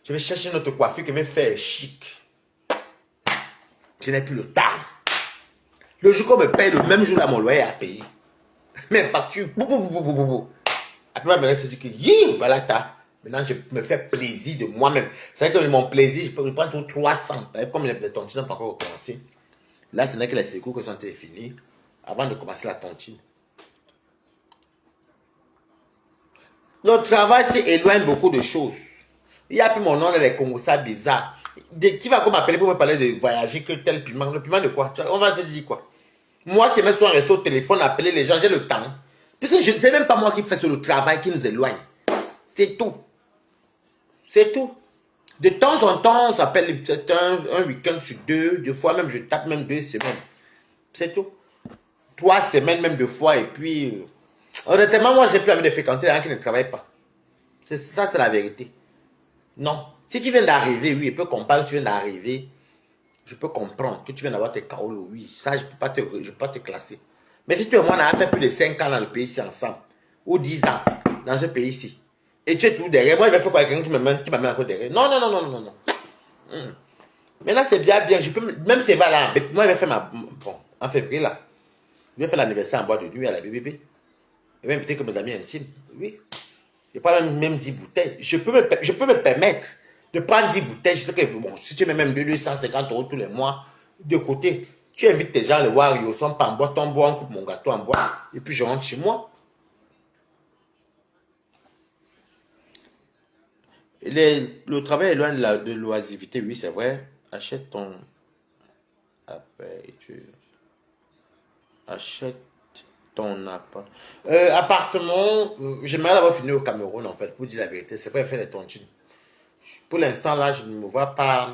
Je vais chercher notre coiffure qui va faire chic. Je n'ai plus le temps. Le jour qu'on me paye, le même jour là, mon loyer à payer. Mes factures, après, ma mère se dit que, Balata. Maintenant, je me fais plaisir de moi-même. C'est vrai que mon plaisir, je peux prendre tout 300. Comme les tontines n'ont pas encore commencé. Là, ce n'est que les secours qui sont finis avant de commencer la tontine. Notre travail s'éloigne beaucoup de choses. Il y a plus mon nom dans les Congos, ça bizarre. Qui va m'appeler pour me parler de voyager que tel piment? Le piment de quoi? On va se dire quoi? Moi qui mets sur un réseau téléphone, appeler les gens, j'ai le temps. Puisque je ne sais même pas moi qui fais sur le travail qui nous éloigne. C'est tout. C'est tout. De temps en temps, on s'appelle un week-end sur deux fois même, je tape même 2 semaines. C'est tout. 3 semaines, même 2 fois, et puis... honnêtement, moi, j'ai plus envie de fréquenter un qui ne travaille pas. Ça, c'est la vérité. Non. Si tu viens d'arriver, oui, je peux comprendre que tu viens d'arriver. Je peux comprendre que tu viens d'avoir tes kaolos, oui. Ça, je ne peux pas te classer. Mais si tu et moi, on a fait plus de 5 ans dans le pays ici ensemble, ou 10 ans dans ce pays ici, et tu es tout derrière, moi, je vais faire quoi quelqu'un qui m'amène encore derrière? Non, non, non, non, non, non. Maintenant, c'est bien, bien. Je peux, même si va là, moi, je vais faire bon, en février, là, je vais faire l'anniversaire en boîte de nuit à la BBB. Je vais inviter que mes amis intimes. Oui. Je prends même 10 bouteilles. Je peux me permettre de prendre 10 bouteilles. Je sais que, bon, si tu mets même 250 € tous les mois de côté, tu invites tes gens à le voir, ils sont pas en boîte, on boit, on coupe mon gâteau en bois, et puis je rentre chez moi. Le travail est loin de l'oisiveté, oui, c'est vrai. Achète ton... Achète ton appart. Appartement, j'aimerais l'avoir fini au Cameroun, en fait, pour dire la vérité. C'est vrai, faire les tontines. Pour l'instant, là, je ne me vois pas...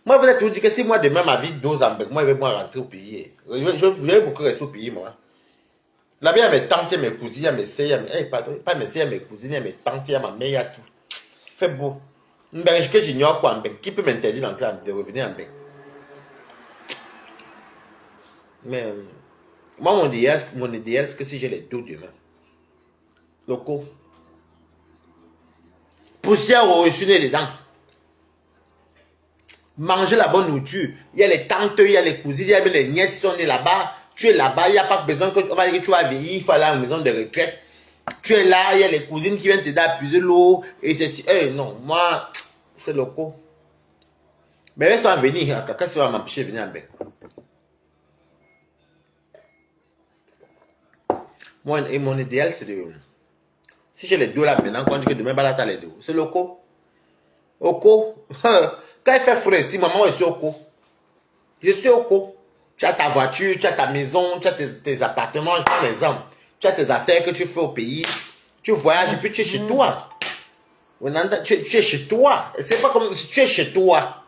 Moi, vous êtes toujours dit que si moi, demain, ma vie dose en bec, moi, je vais moi rentrer au pays. Je vais beaucoup rester au pays, moi. Là-bas, il y a mes tantes, il y a mes cousines, il y a mes sœurs, pardon, pas mes sœurs, il y a mes cousines, il y a mes tantes, il y a ma mère, il y a tout. Fait beau. Ben, que j'ignore quoi en bec. Qui peut m'interdire d'entrer, de revenir en bec? Mais, moi, mon idéal, c'est que si j'ai les dos demain, locaux, poussière au-dessus des dents, manger la bonne nourriture. Il y a les tantes, il y a les cousines, il y a les nièces qui sont nées là-bas. Tu es là-bas, il n'y a pas besoin que on va dire que tu vas vieillir, il faut aller à la maison de retraite. Tu es là, il y a les cousines qui viennent t'aider à puiser l'eau. Et c'est... non, moi, c'est loco. Mais elles sont venir, qu'est-ce qui va m'empêcher de venir en Bec? Moi, et mon idéal, c'est de... Si j'ai les deux là maintenant, quand on dit que demain, bah, t'as les deux. C'est loco. Oko. Quand il fait frais ici, maman, je suis Oko. Je suis Oko. Tu as ta voiture, tu as ta maison, tu as tes appartements, je prends l'exemple. Tu as tes affaires que tu fais au pays. Tu voyages et puis tu es chez toi. Tu es chez toi. C'est pas comme si tu es chez toi.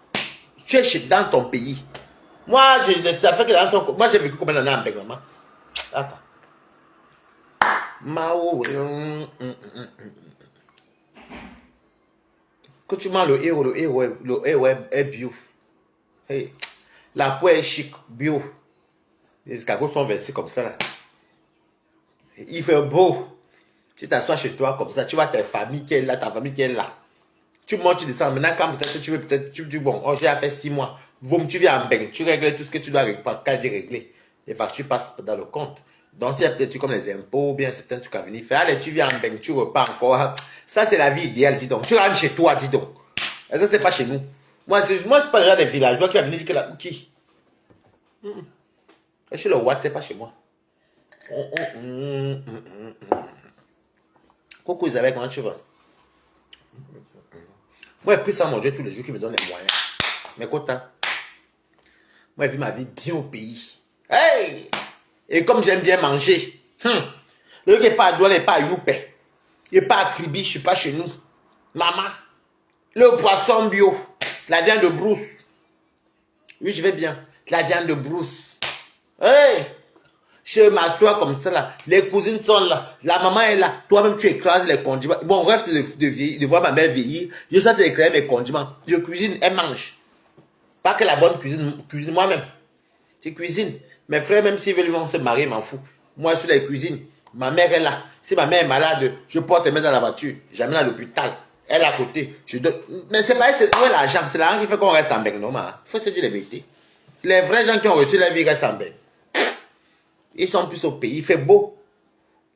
Tu es dans ton pays. Moi, moi j'ai vécu combien d'années en Belgique, maman? Attends. Mao. Quand tu manges le héros est bio. Hey. La peau est chic, bio. Les escargots sont versés comme ça là. Il fait beau. Tu t'assois chez toi comme ça, tu vois ta famille qui est là, ta famille qui est là. Tu montes, tu descends. Maintenant, quand peut-être tu veux, peut-être, tu dis, bon, oh, j'ai fait 6 mois. Voum, tu viens en banque, tu règles tout ce que tu dois régler. Quand je régler, les factures passent dans le compte. Donc, s'il y a peut-être comme les impôts, bien certains trucs à venir faire, allez, tu viens en banque, tu repars encore. Ça, c'est la vie idéale, dis donc. Tu rentres chez toi, dis donc. Et ça, c'est pas chez nous. Moi, c'est pas le genre des villageois qui va venir dire que là, qui? Et chez le Watt, c'est pas chez moi. Coucou Isabelle, comment tu vas? Moi, je prie ça mon Dieu tous les jours qui me donne les moyens. Mais écoute, hein, moi, je vis ma vie bien au pays. Hey! Et comme j'aime bien manger, le gars n'est pas à Douala, il n'est pas à Youpé. Il n'est pas à Kribi, je ne suis pas chez nous. Maman, le poisson bio, la viande de brousse. Oui, je vais bien. La viande de brousse. Hey! Je m'assois comme ça là. Les cousines sont là. La maman est là. Toi-même, tu écrases les condiments. Bon, rêve de voir ma mère vieillir. Je sais d'éclairer mes condiments. Je cuisine, elle mange. Pas que la bonne cuisine moi-même. Tu cuisines. Mes frères, même s'ils veulent se marier, m'en fous. Moi, je suis la cuisine. Ma mère est là. Si ma mère est malade, je porte elle dans la voiture. J'amène à l'hôpital. Elle est à côté. Je donne... Mais c'est pas c'est où est l'argent. C'est l'argent qui fait qu'on reste en bec, non, il faut se dire la vérité. Les vrais gens qui ont reçu la vie restent en bec. Ils sont plus au pays, il fait beau.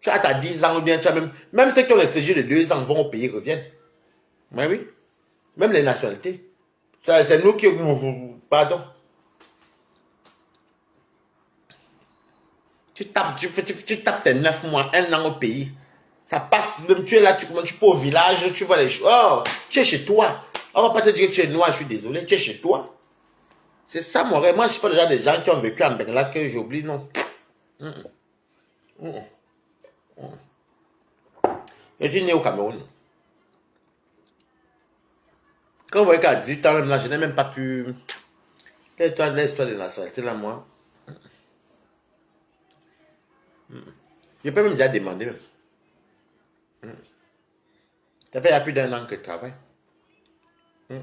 Tu as 10 ans ou bien tu as même ceux qui ont les séjours de 2 ans vont au pays, reviennent. Oui, oui. Même les nationalités. C'est nous qui... Pardon. Tu tapes tes 9 mois, 1 an au pays. Ça passe, même tu es là, tu peux au village, tu vois les choses. Oh, tu es chez toi. On va pas te dire que tu es noir, je suis désolé, tu es chez toi. C'est ça mon rêve. Moi, je ne suis pas déjà des gens qui ont vécu en Bengala que j'oublie, non. Je suis né au Cameroun. Quand vous voyez qu'à 18 ans, même là, je n'ai même pas pu... L'histoire de la nationalité, là, moi. Je peux même déjà demander, même. Ça fait il y a plus d'1 an que je travaille. Je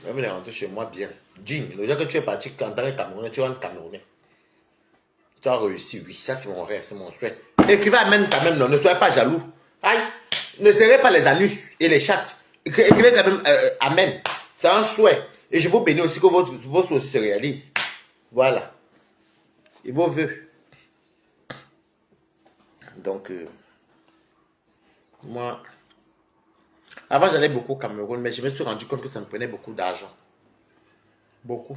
vais rentrer chez moi bien. Digne. Le jour que tu es parti en tant que Camerounais, tu rentres Camerounais. Tu as réussi, oui. Ça, c'est mon rêve, c'est mon souhait. Écrivez Amen quand même, non. Ne soyez pas jaloux. Aïe. Ne serrez pas les anus et les chattes. Écrivez quand même Amen. C'est un souhait. Et je vous bénis aussi que vos souhaits se réalisent. Voilà. Et vos vœux. Donc, moi, avant j'allais beaucoup au Cameroun, mais je me suis rendu compte que ça me prenait beaucoup d'argent. Beaucoup.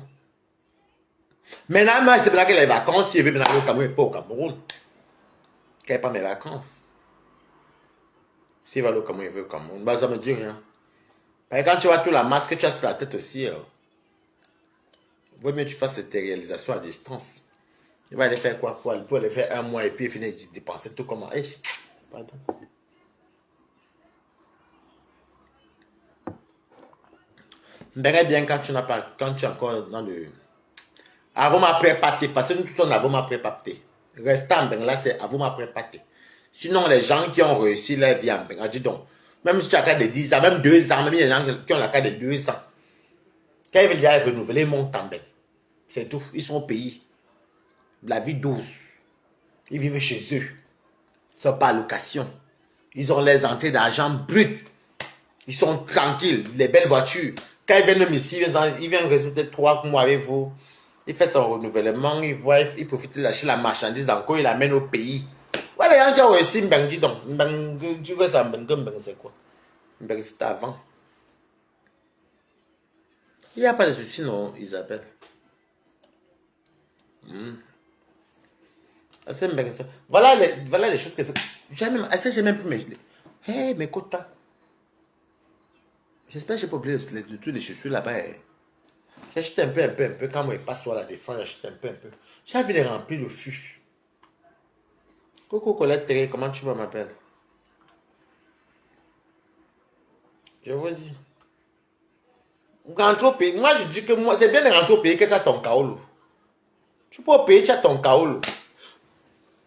Maintenant, moi, c'est là que les vacances, si je veux bien aller au Cameroun, et pas au Cameroun. Quelles pas mes vacances. Si je vais aller au Cameroun, je veux au Cameroun. Bah, ça me dit rien. Parce que quand tu vois toute la masse que tu as sur la tête aussi, vaut mieux que tu fasses tes réalisations à distance. Il va aller faire quoi? Pour aller faire 1 mois et puis finir de dépenser tout comment. Pardon. Je verrais bien quand tu n'as pas, quand tu es encore dans le... Avant ma prépaté, parce que nous tous on avant ma prépaté. Restant en Bengala, c'est avant ma prépaté. Sinon, les gens qui ont réussi leur vie en Bengala, dis donc, même si tu as la carte de 10 ans, même 2 ans, même il y a des gens qui ont la carte de 2 ans, quand ils veulent déjà renouveler, ils montent en Bengala. C'est tout. Ils sont au pays. La vie douce. Ils vivent chez eux. Ils ne sont pas à location. Ils ont les entrées d'argent brut. Ils sont tranquilles. Les belles voitures. Quand ils viennent ici, ils viennent rester 3 mois avec vous. Il fait son renouvellement. Il profite de lâcher la marchandise encore. Il l'amène au pays. Voilà, il y a aussi un dis donc. Tu vois ça, c'est quoi? C'est avant. Il n'y a pas de souci, non, Isabelle. Voilà les choses que j'ai même, j'ai même pu me dire. Hé, mes quotas. J'espère que je n'ai pas oublié tous les chaussures là-bas. J'achète un peu. Quand moi, je passe sur la défense, j'achète un peu. J'ai envie de remplir le fût. Coucou Colette Terry, comment tu vas m'appeler? Je vous dis. Rentrer au pays. Moi, je dis que moi, c'est bien de rentrer au pays que tu as ton kaolo. Tu peux au pays, tu as ton kaolo.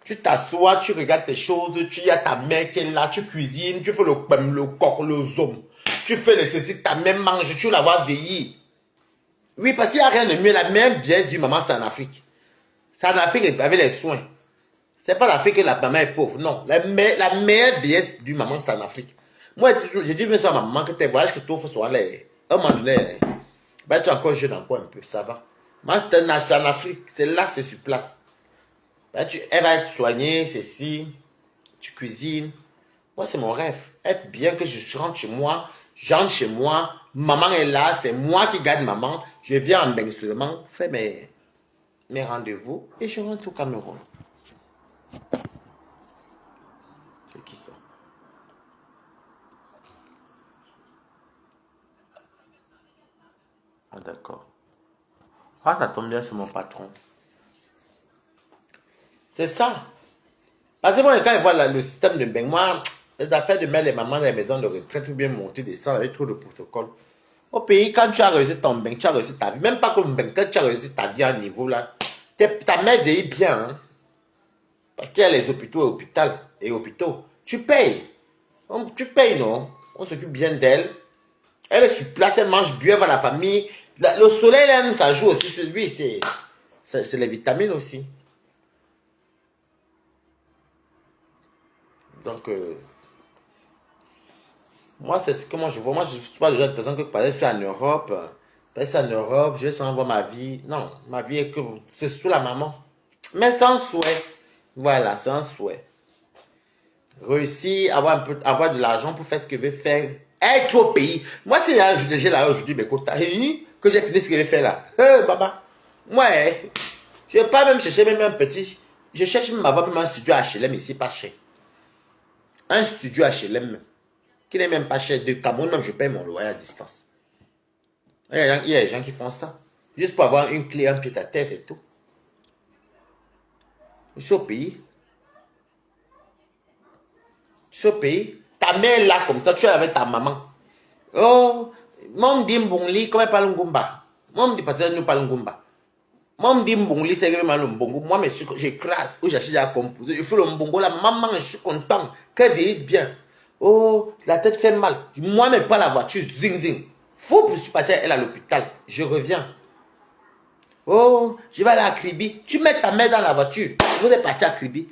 Tu t'assois, tu regardes tes choses, tu as ta mère qui est là, tu cuisines, tu fais le coq, le zoom. Tu fais les ceci, ta mère mange, tu la vois veiller. Oui, parce qu'il n'y a rien de mieux. La meilleure vieillesse du maman, c'est en Afrique. C'est en Afrique avec les soins. C'est pas l'Afrique que la maman est pauvre. Non. La meilleure vieillesse du maman, c'est en Afrique. Moi, je dis même ça à ma maman que tes voyages que tu offres sur les... À un moment donné, ben, tu es encore jeune, encore un peu, ça va. Moi, c'est en Afrique. C'est là, c'est sur place. Ben, elle va être soignée, ceci. Tu cuisines. Moi, c'est mon rêve. Être bien que je rentre chez moi. J'entre chez moi. Maman est là. C'est moi qui garde maman. Je viens en bain seulement. Fais mes rendez-vous. Et je rentre au Cameroun. C'est qui ça? Ah, d'accord. Ah, ça tombe bien, c'est mon patron. C'est ça. Parce que moi, quand je vois le système de bain, moi, les affaires de mettre les mamans dans les maisons de retraite ou bien monter, descendre avec trop de protocole. Au pays, quand tu as réussi ton bain, tu as réussi ta vie. Même pas comme bain, quand tu as réussi ta vie à un niveau là, ta mère vieillit bien. Hein? Parce qu'il y a les hôpitaux et hôpitaux. Tu payes. Tu payes, non? On s'occupe bien d'elle. Elle est sur place, elle mange bien, elle va la famille. Le soleil, là, ça joue aussi sur lui. C'est les vitamines aussi. Donc, moi, c'est ce que moi je vois. Moi, je ne suis pas le genre de personne que je suis en Europe. Je vais sans voir ma vie. Non, ma vie est que c'est sous la maman. Mais c'est un souhait. Voilà, c'est un souhait. Réussir, avoir de l'argent pour faire ce que je veux faire. Être au pays. Moi, si j'ai là aujourd'hui, mais que j'ai fini ce que je vais faire là. Baba. Ouais. Je ne vais pas même chercher même un petit. Je cherche même à avoir même un studio HLM ici, pas cher. Un studio HLM qui n'est même pas cher. De Cameroun, même je paye mon loyer à distance. Il y a des gens qui font ça. Juste pour avoir une clé, un pied à terre, c'est tout. Je suis au pays. Je suis au pays. Ta mère est là comme ça, tu es avec ta maman. Oh, moi, me dit Mbongli, comment elle parle Ngumba? Moi, me dit parce que nous parlons Ngumba. Moi, me dit Mbongli, c'est vraiment le Mbongo. Moi, mais j'écrase ou j'achète à composer. Je fais le Mbongo, la maman, je suis content qu'elle vieillisse bien. Oh, la tête fait mal. Moi, mais pas la voiture, zing zing. Faut que je suis parti elle à l'hôpital. Je reviens. Oh, je vais aller à Kribi. Tu mets ta mère dans la voiture. Vous êtes parti à Kribi.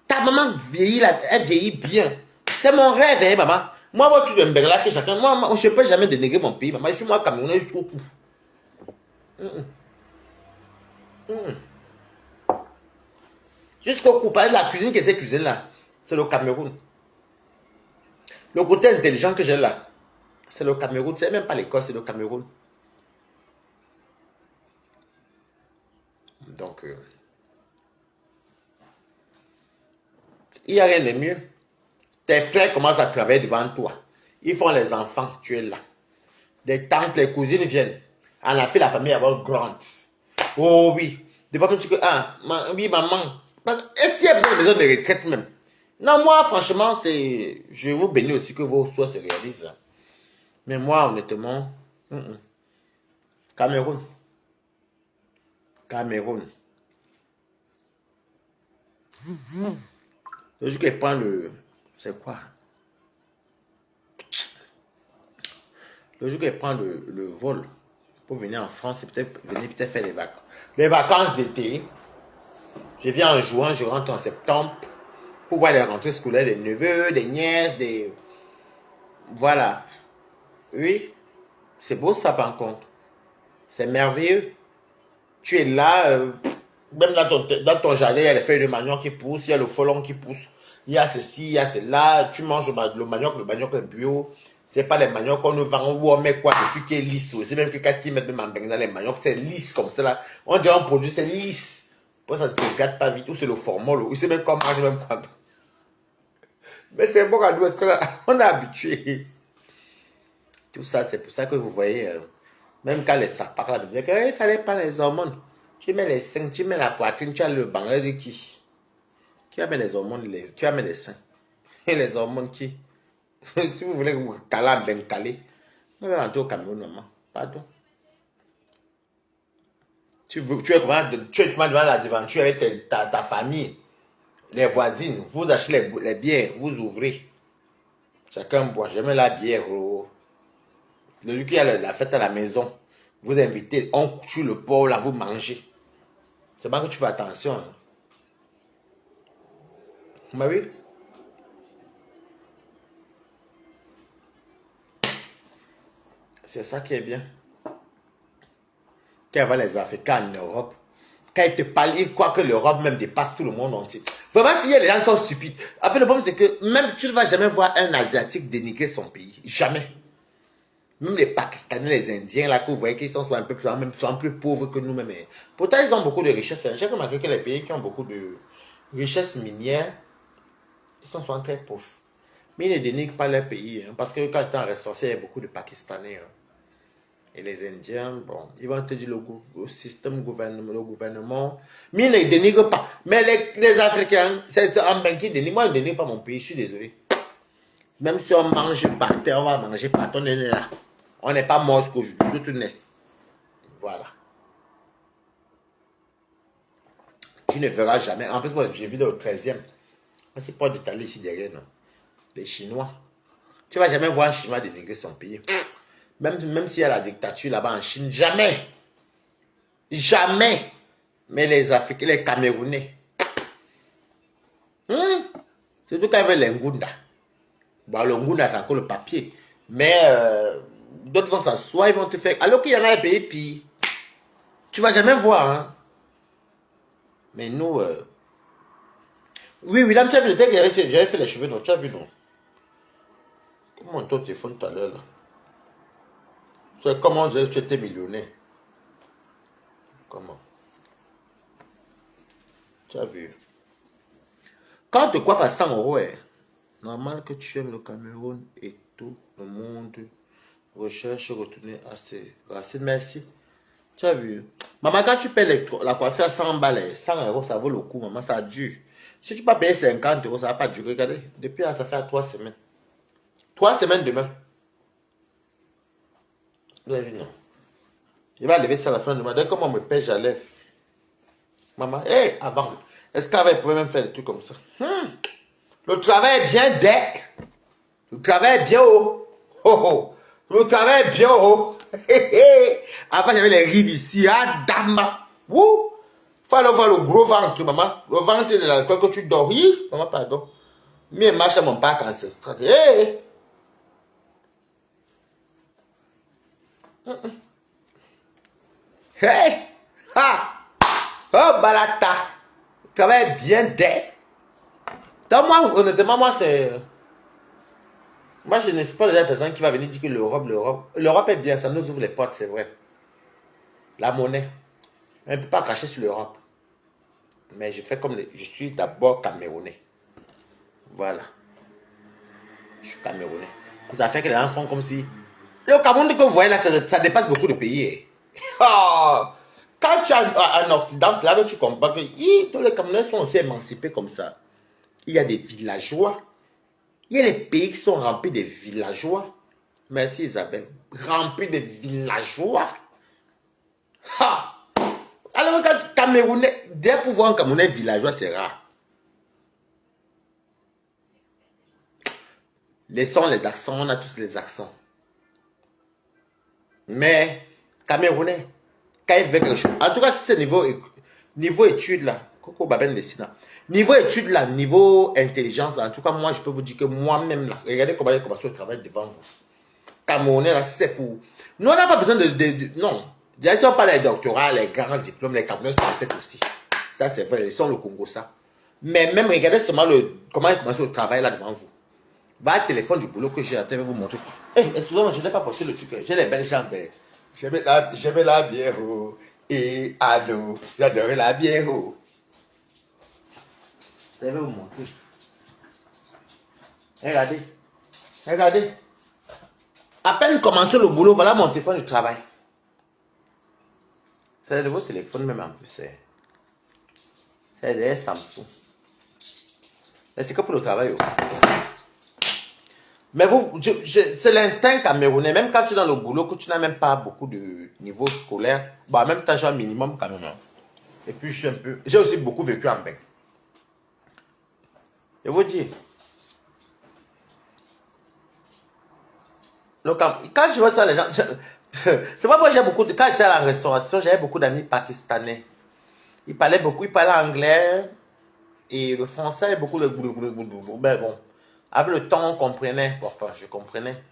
Ta maman vieillit, elle vieillit bien. C'est mon rêve, hein, maman. Moi, moi, tu dois me là que chacun. Moi, je ne peux jamais dénigrer mon pays, maman. Je suis moi Camerounais jusqu'au cou. Jusqu'au cou. Parce que la cuisine que c'est cuisine là, c'est le Cameroun. Le côté intelligent que j'ai là, c'est le Cameroun. C'est même pas l'école, c'est le Cameroun. Donc, il n'y a rien de mieux. Tes frères commencent à travailler devant toi. Ils font les enfants, tu es là. Les tantes, les cousines viennent. On a fait la famille avoir grande. Oh oui. Des fois, tu dis, ah, oui, maman. Est-ce qu'il y a besoin de retraite même? Non, moi, franchement, je vous bénis aussi que vos souhaits se réalisent. Mais moi, honnêtement, Cameroun. Cameroun. Le jour qu'elle prend le... C'est quoi? Le jour qu'elle prend le vol pour venir en France, c'est peut-être venir peut-être faire les vacances d'été. Je viens en juin, je rentre en septembre pour voir les rentrées scolaires des neveux, des nièces, des... Voilà. Oui, c'est beau ça par contre. C'est merveilleux. Tu es là, même dans ton jardin, il y a les feuilles de manioc qui poussent, il y a le folon qui pousse, il y a ceci, il y a cela. Tu manges le manioc est bio. C'est pas les maniocs qu'on nous vend où on met quoi dessus qui est lisse. C'est même que quand ils mettent même en dans les maniocs, c'est lisse comme ça là. On dirait un produit, c'est lisse. Pour ça, ça ne se gâte pas vite. Ou c'est le formol. Ou c'est même qu'on mange même quoi. Mais c'est bon à nous, parce qu'on est habitué. Tout ça, c'est pour ça que vous voyez, même quand les sapars là, disaient qu'il fallait pas les hormones. Tu mets les seins, tu mets la poitrine, tu as le banc. Elle dit qui? Qui a mis les hormones? Tu as mis les seins. Et les hormones qui? Si vous voulez vous caler, bien calé. Vous allez rentrer au Cameroun, maman. Pardon. Tu es comment devant la devanture avec ta famille, les voisines. Vous achetez les bières, vous ouvrez. Chacun boit. J'aime la bière. Oh. Le jour qu'il y a la fête à la maison, vous invitez, on tue le porc là, vous mangez. C'est pas que tu fais attention. Hein. Bah oui. C'est ça qui est bien. Quand il va les Africains en Europe, quand ils te parlent, ils croient que l'Europe même dépasse tout le monde entier. Vraiment, si les gens sont stupides. En fait, le problème, c'est que même tu ne vas jamais voir un Asiatique dénigrer son pays. Jamais. Même les Pakistanais, les Indiens, là, que vous voyez qu'ils sont un peu plus pauvres que nous-mêmes. Pourtant, ils ont beaucoup de richesses. J'ai remarqué que les pays qui ont beaucoup de richesses minières, ils sont souvent très pauvres. Mais ils ne dénigrent pas leur pays. Hein, parce que quand tu es en restaurant, il y a beaucoup de Pakistanais. Hein. Et les Indiens, bon, ils vont te dire le système le gouvernement. Mais ils ne dénigrent pas. Mais les Africains, c'est un bain qui dénigre. Moi, je ne dénigre pas mon pays, je suis désolé. Même si on mange par terre, on va manger par terre, on est là. On n'est pas mort qu'aujourd'hui, tout naisse. Voilà. Tu ne verras jamais. En plus, moi, j'ai vu dans le 13e. C'est pas d'Italie ici derrière, non. Les Chinois. Tu ne vas jamais voir un Chinois dénigrer son pays. Même s'il y a la dictature là-bas en Chine, jamais. Jamais. Mais les Africains, les Camerounais. Surtout quand ils veulent les Ngunda. Bon, le Ngunda, c'est encore le papier. Mais d'autres vont s'asseoir, ils vont te faire. Alors qu'il y en a des pays, puis tu vas jamais voir. Hein. Mais nous. Oui, William, tu as vu le texte, j'avais fait les cheveux, non? Tu as vu, non? Comment ton téléphone tout à l'heure, là? C'est comment tu étais millionnaire? Comment? Tu as vu. Quand on te coiffe à 100 €, normal que tu aimes le Cameroun et tout le monde recherche retourner à ses racines. Merci. Tu as vu. Maman, quand tu payes la coiffure à 100 balles, 100 €, ça vaut le coup, maman, ça dure. Si tu peux payer 50 €, ça va pas durer. Regardez, depuis là, ça fait 3 semaines. 3 semaines demain. Vous avez vu, non? Je vais lever ça à la fin du mois. Dès que moi me paye, j'enlève. Maman, hé, avant, est-ce qu'elle pouvait même faire des trucs comme ça? Le travail est bien dès. Le travail est bien haut. Oh, oh. Le travail est bien haut. Avant, j'avais les rides ici. Ah, dame. Wouh. Faut aller voir le gros ventre, maman. Le ventre de l'alcool que tu dors. Oui, maman, pardon. Mais marche à mon parc ancestral. Hey. Hey. Ha. Oh, balata. Le travail est bien dès. Donc, moi, honnêtement, moi, c'est... Moi, je ne suis pas la personne qui va venir dire que l'Europe est bien, ça nous ouvre les portes, c'est vrai. La monnaie. On ne peut pas cracher sur l'Europe. Mais je fais comme je suis d'abord Camerounais. Voilà. Je suis Camerounais. Ça fait que les gens font comme si... Le Cameroun que vous voyez là, ça dépasse beaucoup de pays. Oh, quand tu es en Occident, c'est là que tu comprends que tous les Camerounais sont aussi émancipés comme ça. Il y a des villageois. Il y a des pays qui sont remplis de villageois. Merci Isabelle. Remplis de villageois. Ha! Alors quand Camerounais, dès pour voir un Camerounais villageois, c'est rare. Les sons, les accents, on a tous les accents. Mais Camerounais, quand il fait quelque chose, en tout cas, si c'est niveau études là, Coco Babel Dessina, niveau études là, niveau intelligence, en tout cas, moi, je peux vous dire que moi-même là, regardez comment il commence le travail devant vous. Camerounais là, c'est pour. Nous, on n'a pas besoin non. Déjà, si on parle des doctorats, les grands diplômes, les Camerounais sont en tête aussi. Ça, c'est vrai, ils sont le Congo, ça. Mais même, regardez seulement comment il commence le travail là devant vous. Va à téléphone du boulot que j'ai à vous montrer. Excusez-moi, je n'ai pas porté le truc. J'ai les belles jambes. J'aimais la bière. Et ado, j'adorais la bière. Je vais vous montrer. Regardez. Regardez. À peine commencé le boulot, voilà mon téléphone du travail. C'est de votre téléphone même en plus. C'est des Samsung. C'est que pour le travail. Mais c'est l'instinct camerounais. Même quand tu es dans le boulot, que tu n'as même pas beaucoup de niveau scolaire, bah, même tu as un minimum quand même. Et puis je suis un peu... J'ai aussi beaucoup vécu en bain. Je vous dis. Donc, quand je vois ça, les gens... C'est pas moi j'ai beaucoup de... Quand j'étais à la restauration, j'avais beaucoup d'amis pakistanais. Ils parlaient anglais. Et le français, beaucoup de... Ben bon. Avec le temps, on comprenait. Enfin, je comprenais.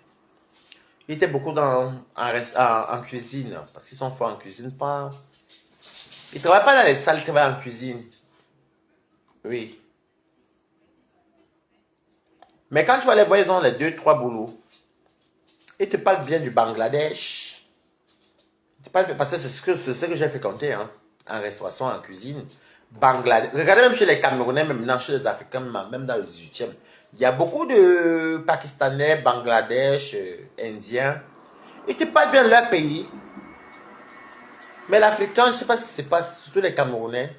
Ils étaient beaucoup en cuisine. Parce qu'ils sont forts en cuisine. Ils ne travaillent pas dans les salles, ils travaillent en cuisine. Oui. Mais quand tu vas les voir, ils ont les 2-3 boulots. Ils te parlent bien du Bangladesh. Parce que c'est ce que j'ai fréquenté, hein, en restauration, en cuisine. Bangladesh. Regardez même chez les Camerounais, même maintenant chez les Africains, même dans le 18e. Il y a beaucoup de Pakistanais, Bangladesh, Indiens. Ils te parlent bien de leur pays. Mais l'Africain, je ne sais pas ce qui se passe, surtout les Camerounais.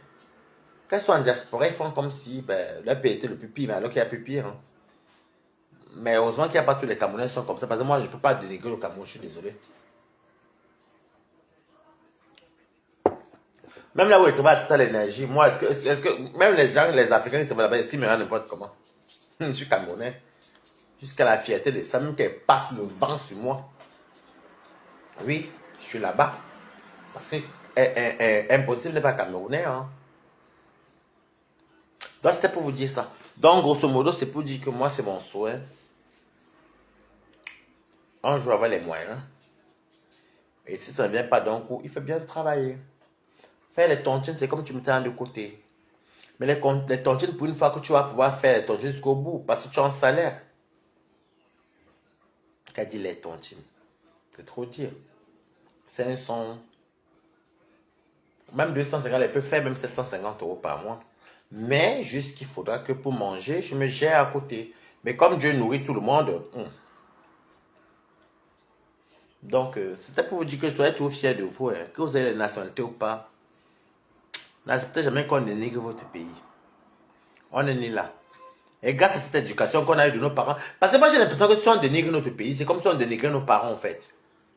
Quand ils sont en diaspora, ils font comme si leur pays était le plus pire, alors qu'il y a plus pire. Hein. Mais heureusement qu'il n'y a pas tous les Camerounais qui sont comme ça. Parce que moi, je ne peux pas dénigrer le Cameroun, je suis désolé. Même là où ils travaillent toute l'énergie, moi, est-ce que même les gens, les Africains qui travaillent là-bas, est-ce qu'ils me rendent n'importe comment? Je suis Camerounais. Jusqu'à la fierté de ça, même qu'elle passe le vent sur moi. Oui, je suis là-bas. Parce que impossible n'est pas Camerounais. Hein. Donc, c'était pour vous dire ça. Donc, grosso modo, c'est pour dire que moi, c'est mon souhait. Un jour, avoir les moyens. Et si ça ne vient pas d'un coup, il faut bien travailler. Faire les tontines, c'est comme tu me tiens de côté. Mais les tontines, pour une fois que tu vas pouvoir faire les tontines jusqu'au bout, parce que tu as un salaire. Qu'a dit les tontines? C'est trop dire. C'est un son. Même 250, elle peut faire même 750 € par mois. Mais juste qu'il faudra que pour manger, je me gère à côté. Mais comme Dieu nourrit tout le monde, donc c'était pour vous dire que soyez toujours fiers de vous, hein, que vous ayez la nationalité ou pas. N'acceptez jamais qu'on dénigre votre pays. On est né là. Et grâce à cette éducation qu'on a eue de nos parents, parce que moi j'ai l'impression que si on dénigre notre pays, c'est comme si on dénigrait nos parents en fait,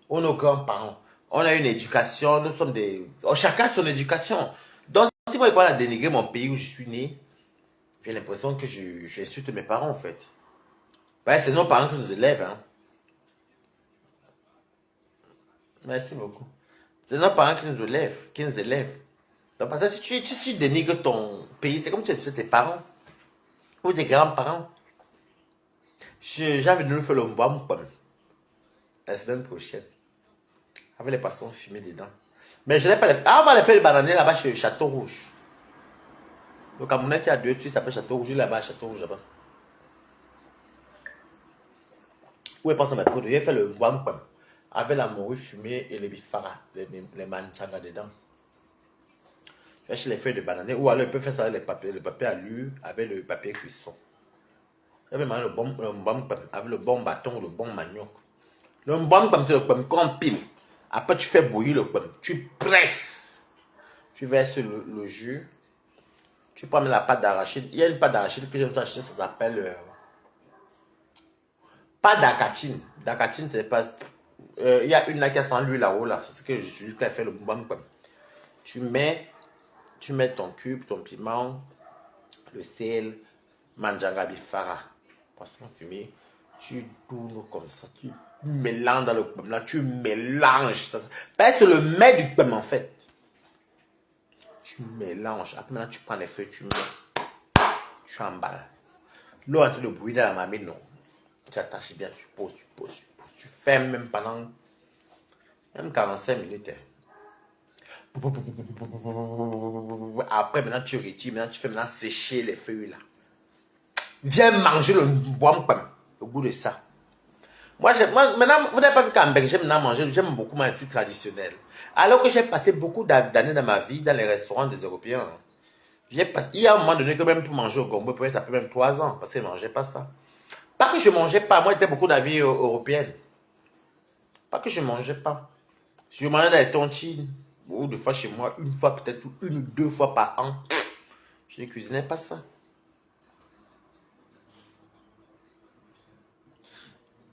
ou nos grands-parents. On a une éducation, nous sommes des... chacun a son éducation. Donc si moi je parle à dénigrer mon pays où je suis né, j'ai l'impression que j'insulte mes parents en fait. Ben, c'est nos parents qui nous élèvent. Hein. Merci beaucoup. C'est nos parents qui nous élèvent, Donc parce que si tu dénigres ton pays, c'est comme si c'était tes parents ou tes grands-parents. J'ai envie de nous faire le mbam la semaine prochaine. Avec les poissons fumés dedans. Mais je n'ai pas les... Ah, on va les faire le bananier là-bas chez Château Rouge. Le Camerounais qui a deux tuiles s'appelle Château Rouge, là-bas, Château Rouge là-bas. Où est passé ma poudre? J'ai fait le mbam avec la morue fumée et les bifara, les manchanga dedans. Je vais acheter les feuilles de bananier ou alors on peut faire ça avec le papier alu avec le papier cuisson. J'avais mangé le mbam avec le bon bâton, le bon manioc. Le mbam c'est le pam qu'on pile. Après, tu fais bouillir le pam. Tu presses. Tu verses le jus. Tu prends la pâte d'arachide. Il y a une pâte d'arachide que j'aime acheter, ça s'appelle... pas d'acatine. D'acatine, c'est pas... il y a une là qui a sans l'huile là-haut, là. C'est ce que j'utilise quand je fais le mbam pam. Tu mets ton cube, ton piment, le sel, manjanga bifara, poisson fumé. Tu tournes comme ça, tu mélanges dans le pam là, tu mélanges. C'est le mets du pam en fait. Tu mélanges. Après maintenant, tu prends les feuilles, tu mets. Tu emballes. L'eau entre le bruit dans la marmite, non. Tu attaches bien, tu poses. Tu fermes même pendant même 45 minutes. Après, maintenant, tu retires. Maintenant, tu fais maintenant sécher les feuilles là. Viens manger le bois au goût de ça. Moi, maintenant, vous n'avez pas vu qu'en Belgique, maintenant manger, j'aime beaucoup manger trucs traditionnels. Alors que j'ai passé beaucoup d'années dans ma vie dans les restaurants des Européens. Il y a un moment donné que même pour manger au Gombo, peut-être après même 3 ans, parce que je ne mangeais pas ça. Pas que je ne mangeais pas, moi j'étais beaucoup d'avis européenne. Pas que je ne mangeais pas. Je mangeais dans les tontines, ou des fois chez moi, une fois peut-être, une ou deux fois par an. Je ne cuisinais pas ça.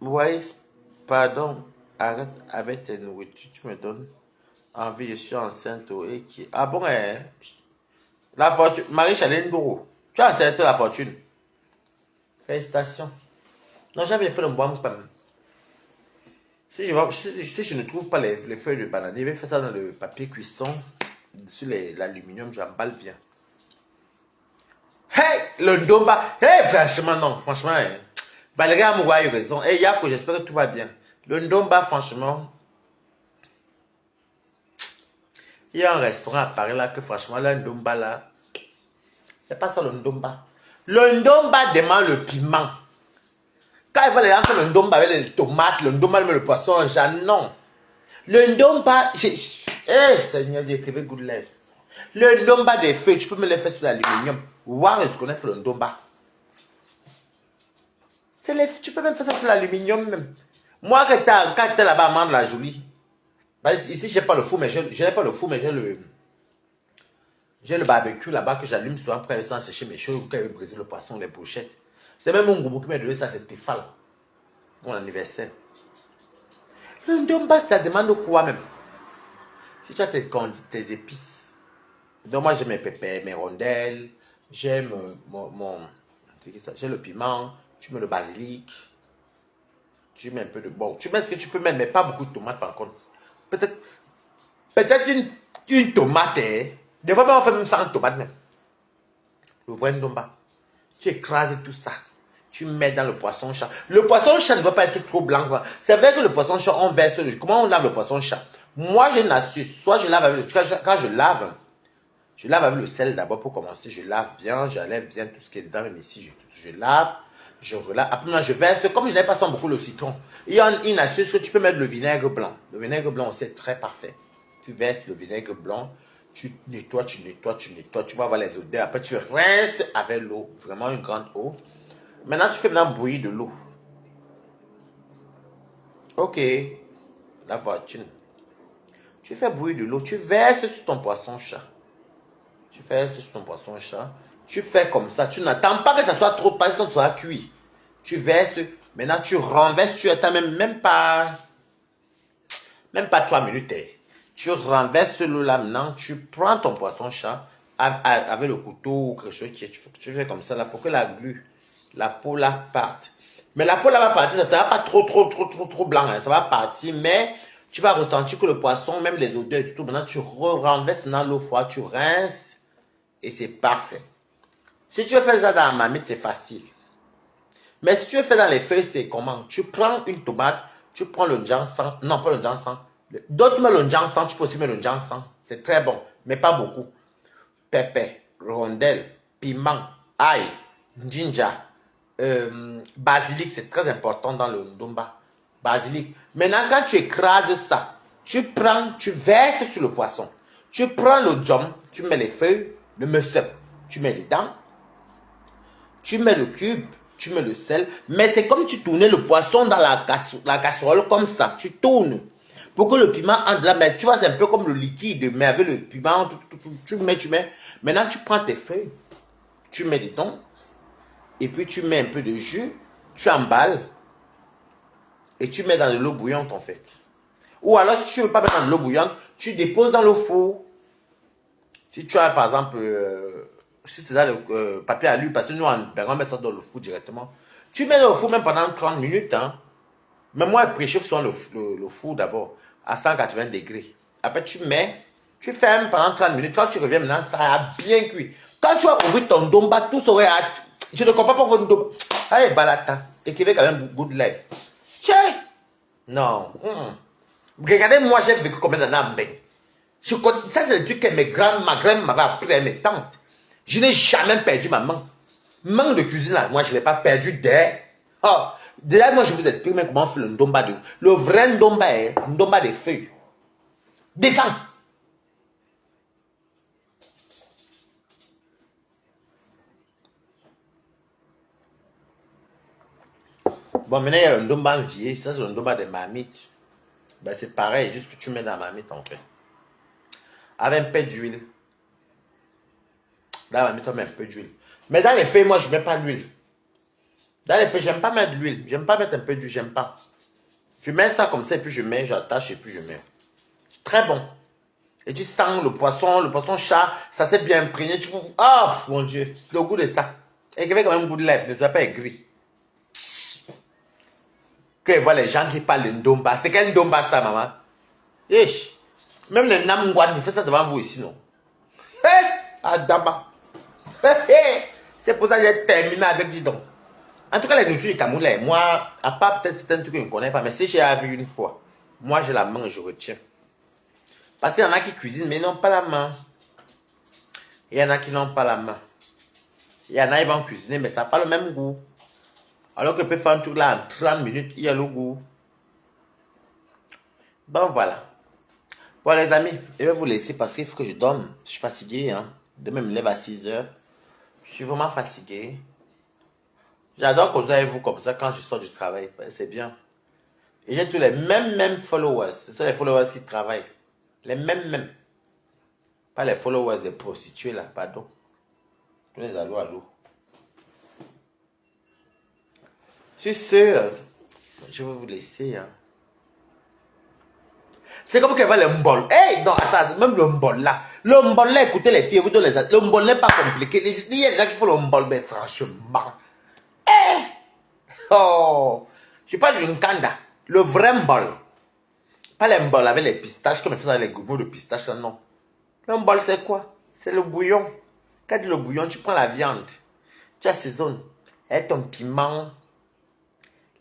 Ouais, pardon, arrête avec tes nourritures, tu me donnes envie, je suis enceinte. Et qui... Ah bon, la fortune, Marie-Chaline Gourou, tu as enceinte la fortune. Félicitations. Non, j'avais fait le bois. Si je ne trouve pas les feuilles de banane, je vais faire ça dans le papier cuisson, sur l'aluminium, j'emballe bien. Hey, le ndomba, hey, franchement, non, franchement, Valérie Amoura a eu raison. Et Yako, j'espère que tout va bien. Le ndomba, franchement, il y a un restaurant à Paris là, que franchement, le ndomba là, c'est pas ça le ndomba. Le ndomba demande le piment. Quand il va les faire le ndomba avec les tomates, le ndomba avec le poisson, non. Le ndomba, Seigneur Dieu, écrivez good life. Le ndomba des feuilles, tu peux me les faire sur l'aluminium. Voir est-ce qu'on a fait le ndomba. Tu peux même faire ça sur l'aluminium même. Moi, quand tu es là-bas à Mande la Jolie, ici, je n'ai pas le four, mais j'ai le barbecue là-bas que j'allume souvent après sans sécher mes choses, quand il briser le poisson, les brochettes. C'est même mon gourou qui m'a donné ça, c'est Tefal. Mon anniversaire. Le ndomba, ça demande quoi même? Si tu as tes épices. Donc moi, j'ai mes pépins, mes rondelles, j'aime j'ai le piment, tu mets le basilic, tu mets un peu de... Bon, tu mets ce que tu peux mettre, mais pas beaucoup de tomates par contre. Peut-être une tomate, hein. Des fois, on fait même ça en tomate même. Le vrai ndomba. Tu écrases tout ça. Tu mets dans le poisson chat. Le poisson chat ne doit pas être trop blanc. C'est vrai que le poisson chat, on verse le... Comment on lave le poisson chat? Moi, j'ai une astuce. Soit je lave avec le... Quand je lave avec le sel d'abord pour commencer. Je lave bien, j'enlève bien tout ce qui est dedans. Même ici, je lave, je relave. Après, moi, je verse. Comme je n'ai pas senti beaucoup le citron, il y a une astuce que tu peux mettre le vinaigre blanc. Le vinaigre blanc aussi est très parfait. Tu verses le vinaigre blanc. Tu nettoies, tu nettoies, tu nettoies. Tu vas avoir les odeurs. Après, tu rinces avec l'eau. Vraiment une grande eau. Maintenant, tu fais maintenant bouillir de l'eau. Ok. La voiture. Tu fais bouillir de l'eau. Tu verses sur ton poisson-chat. Tu verses sur ton poisson-chat. Tu fais comme ça. Tu n'attends pas que ça soit trop pas, sinon ça sera cuit. Tu verses. Maintenant, tu renverses. Tu attends même pas 3 minutes. Tu renverses l'eau là maintenant. Tu prends ton poisson-chat avec le couteau ou quelque chose tu fais comme ça là pour que la glu, la peau là parte. Mais la peau là va partir. Ça ne sera pas trop blanc. Hein, ça va partir. Mais tu vas ressentir que le poisson, même les odeurs et tout, maintenant tu renverses dans l'eau froide. Tu rinces et c'est parfait. Si tu veux faire ça dans la marmite, c'est facile. Mais si tu veux faire dans les feuilles, c'est comment? Tu prends une tomate, tu prends le ginseng, non pas le ginseng, d'autres mettent le ginseng, tu peux aussi mettre le ginseng, c'est très bon, mais pas beaucoup. Pépé, rondelle, piment, ail, ginger, basilic, c'est très important dans le ndomba. Basilic. Maintenant, quand tu écrases ça, tu prends, tu verses sur le poisson. Tu prends le djom, tu mets les feuilles, le mesep, tu mets dedans. Tu mets le cube, tu mets le sel, mais c'est comme tu tournais le poisson dans la casserole comme ça. Tu tournes pour que le piment entre là. Mais tu vois, c'est un peu comme le liquide, mais avec le piment, tu mets. Maintenant, tu prends tes feuilles, tu mets dedans, et puis tu mets un peu de jus, tu emballes, et tu mets dans de l'eau bouillante en fait. Ou alors, si tu ne veux pas mettre dans de l'eau bouillante, tu déposes dans le four. Si tu as par exemple... si c'est dans le papier alu, parce que nous, on met ça dans le four directement. Tu mets dans le four même pendant 30 minutes. Hein. Mais moi, je préchauffe sur le four d'abord à 180 degrés. Après, tu mets, tu fermes pendant 30 minutes. Quand tu reviens maintenant, ça a bien cuit. Quand tu vas ouvrir ton domba, tout serait à... Je ne comprends pas votre domba. Allez, balata. Écrivez quand même good life. Tiens. Non. Regardez, moi, j'ai vécu combien d'années. Ça, c'est le truc que ma grand-mère m'avait appris à mes tantes. Je n'ai jamais perdu ma main. Main de cuisine, là, moi, je ne l'ai pas perdu dès. Oh, déjà, moi, je vous explique même comment on fait le ndomba. Le vrai ndomba est ndomba des feuilles. Descends. Bon, maintenant, il y a le ndomba envié. Ça, c'est le ndomba des marmites. Ben, c'est pareil, juste que tu mets dans la marmite, en fait. Avec un peu d'huile. Dans la marmite, on met un peu d'huile. Mais dans les feuilles, moi, je ne mets pas d'huile. Dans les feuilles, j'aime pas mettre de l'huile. J'aime pas mettre un peu d'huile, j'aime pas. Je mets ça comme ça, et puis je mets, j'attache, et puis je mets. C'est très bon. Et tu sens le poisson chat, ça s'est bien imprégné. Tu trouves, oh mon Dieu, le goût de ça. Et qu'il y avait quand même un goût de lèvres, ne sois pas aigri. Que je vois les gens qui parlent de ndomba. C'est quel ndomba ça, maman? Ish. Même les Namgwan, ils font ça devant vous ici, non? Hé, Adama. C'est pour ça que j'ai terminé avec Didon. En tout cas, les nourritures du Cameroun, moi, à part peut-être certains trucs que je ne connais pas, mais si j'ai vu une fois, moi, je la mange, je retiens. Parce qu'il y en a qui cuisinent, mais ils n'ont pas la main. Il y en a qui n'ont pas la main. Il y en a qui vont cuisiner, mais ça n'a pas le même goût. Alors que peut faire un truc là en 30 minutes, il y a le goût. Bon, voilà. Bon, les amis, je vais vous laisser parce qu'il faut que je dorme. Je suis fatigué. Hein. Demain, je me lève à 6 heures. Je suis vraiment fatigué. J'adore causer avec vous comme ça quand je sors du travail. C'est bien. Et j'ai tous les mêmes followers. Ce sont les followers qui travaillent. Les mêmes. Pas les followers des prostituées là, pardon. Tous les allô. Sur ce, je vais vous laisser. Hein. C'est comme qu'elle va le mbol. Hey, non, attends, même le mbol là. Le mbol là, écoutez les filles, vous donnez les... Le mbol n'est pas compliqué. Il y a des gens qui font le mbol, mais franchement. Hey! Oh! Je parle d'une kanda. Le vrai mbol. Pas les mbol avec les pistaches, comme ils font les gourmets de pistaches là, non. Le mbol, c'est quoi? C'est le bouillon. Quand tu le bouillon, tu prends la viande. Tu assaisonnes. Et ton piment.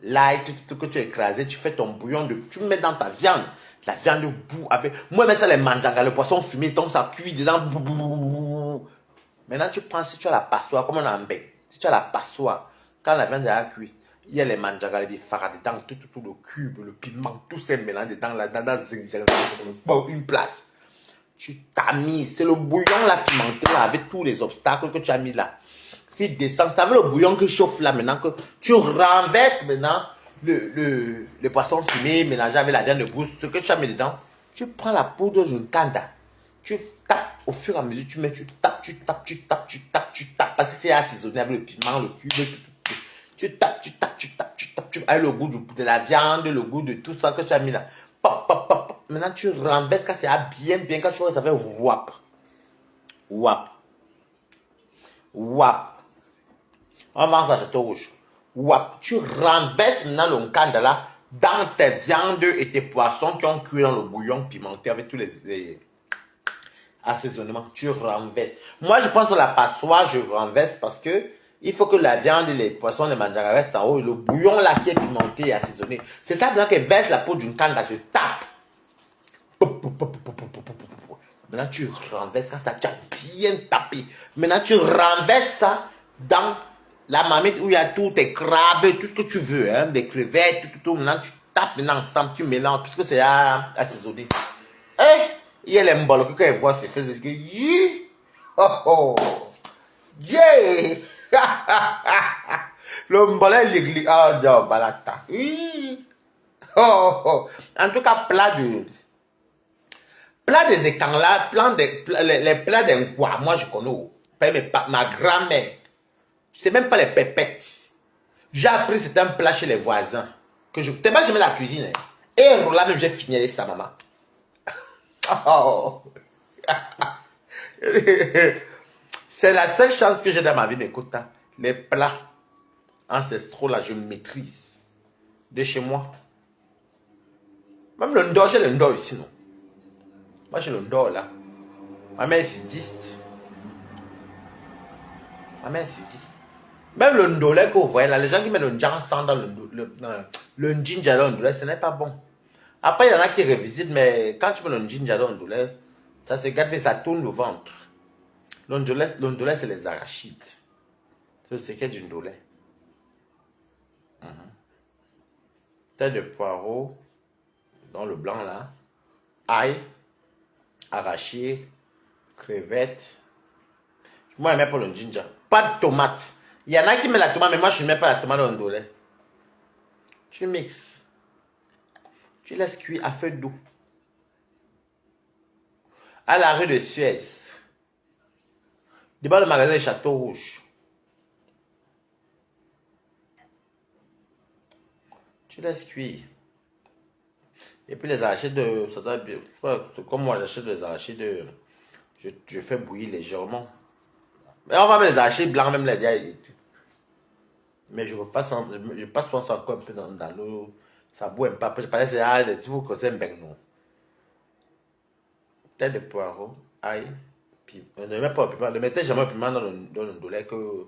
L'ail, tout que tu as écrasé, tu fais ton bouillon, tu mets dans ta viande. La viande boue avec... Moi, mais ça, les manjanga, le poisson fumé, donc ça cuit dedans. Maintenant, tu prends, si tu as la passoire, comme on a en bain. Si tu as la passoire, quand la viande est cuite, il y a les manjanga, les faras dedans, tout le cube, le piment, tout ces mélanges dedans, là, dans une place. Tu tamises. C'est le bouillon là pimenté là, avec tous les obstacles que tu as mis là. Qui descend. Ça veut le bouillon qui chauffe là maintenant. Que tu renverses maintenant le poisson fumé mélangé avec la viande de brousse. Ce que tu as mis dedans. Tu prends la poudre d'une canda. Tu tapes au fur et à mesure. Tu mets, tu tapes, tu tapes, tu tapes, tu tapes, tu tapes. Parce que c'est assaisonné avec le piment, le cube. Tu tapes, tu tapes, tu tapes, tu tapes. Avec le goût de la viande, le goût de tout ça que tu as mis là. Pop, pop, pop, pop. Maintenant, tu renverses quand c'est bien, bien. Quand tu vois, ça fait wap. Wap. Wap. On vend ça à Château Rouge. Wap. Tu renverses maintenant le nkanda là dans tes viandes et tes poissons qui ont cuit dans le bouillon pimenté avec tous les assaisonnements. Tu renverses. Moi, je pense sur la passoire, je renverse parce que il faut que la viande et les poissons, les manjaras restent en haut. Et le bouillon là qui est pimenté et assaisonné. C'est ça maintenant que verse la peau d'une kanda. Je tape. Maintenant, tu renverses ça, tu as bien tapé. Maintenant, tu renverses ça dans la marmite où il y a tous tes crabes, tout ce que tu veux, hein, des crevettes, tout. Maintenant, tu tapes maintenant ensemble, tu mélanges, puisque c'est assaisonné. Il y a les mbolo que quand voient c'est fait, c'est que oh oh, Dieu, le mbolo est l'église, oh Dieu, balata. Oh. En tout cas, plat des étangs là, les plats d'un quoi, moi je connais. Ma grand-mère, c'est même pas les pépettes. J'ai appris c'est un plat chez les voisins. Que je tellement j'aimais la cuisine. Hein. Et là même j'ai fini avec sa maman. Oh. C'est la seule chance que j'ai dans ma vie, mais écoute, hein, les plats ancestraux là, je maîtrise. De chez moi. Même le ndor, j'ai le ndor ici, non. Moi j'ai le ndor là. Ma mère est sudiste. Ma mère est sudiste. Même le ndolé que vous voyez là, les gens qui mettent le ndjansan dans le njinja dans le ndolé, ce n'est pas bon. Après, il y en a qui revisitent, mais quand tu mets le njinja dans le ndolé, ça se gâte et ça tourne le ventre. Le ndolé, c'est les arachides. C'est le secret du ndolé. Tête de poireau, dans le blanc là, ail, arachide, crevettes. Moi, je ne mets pas le ginger. Pas de tomate. Il y en a qui mettent la tomate, mais moi, je ne mets pas la tomate dans le ndolé. Tu mixes. Tu laisses cuire à feu doux. À la rue de Suez. Devant le magasin Château Rouge. Tu laisses cuire. Et puis les arachides de... Ça doit bien, comme moi, j'achète des arachides. Je fais bouillir légèrement. Mais on va mettre les arachides blancs, même les ailes. Mais je passe encore un peu dans l'eau. Ça boue un peu. Après, je parlais c'est des petits côtés non. Tête de poireau, ail, puis ne met pas le piment. Ne mettez jamais le piment dans le ndolé que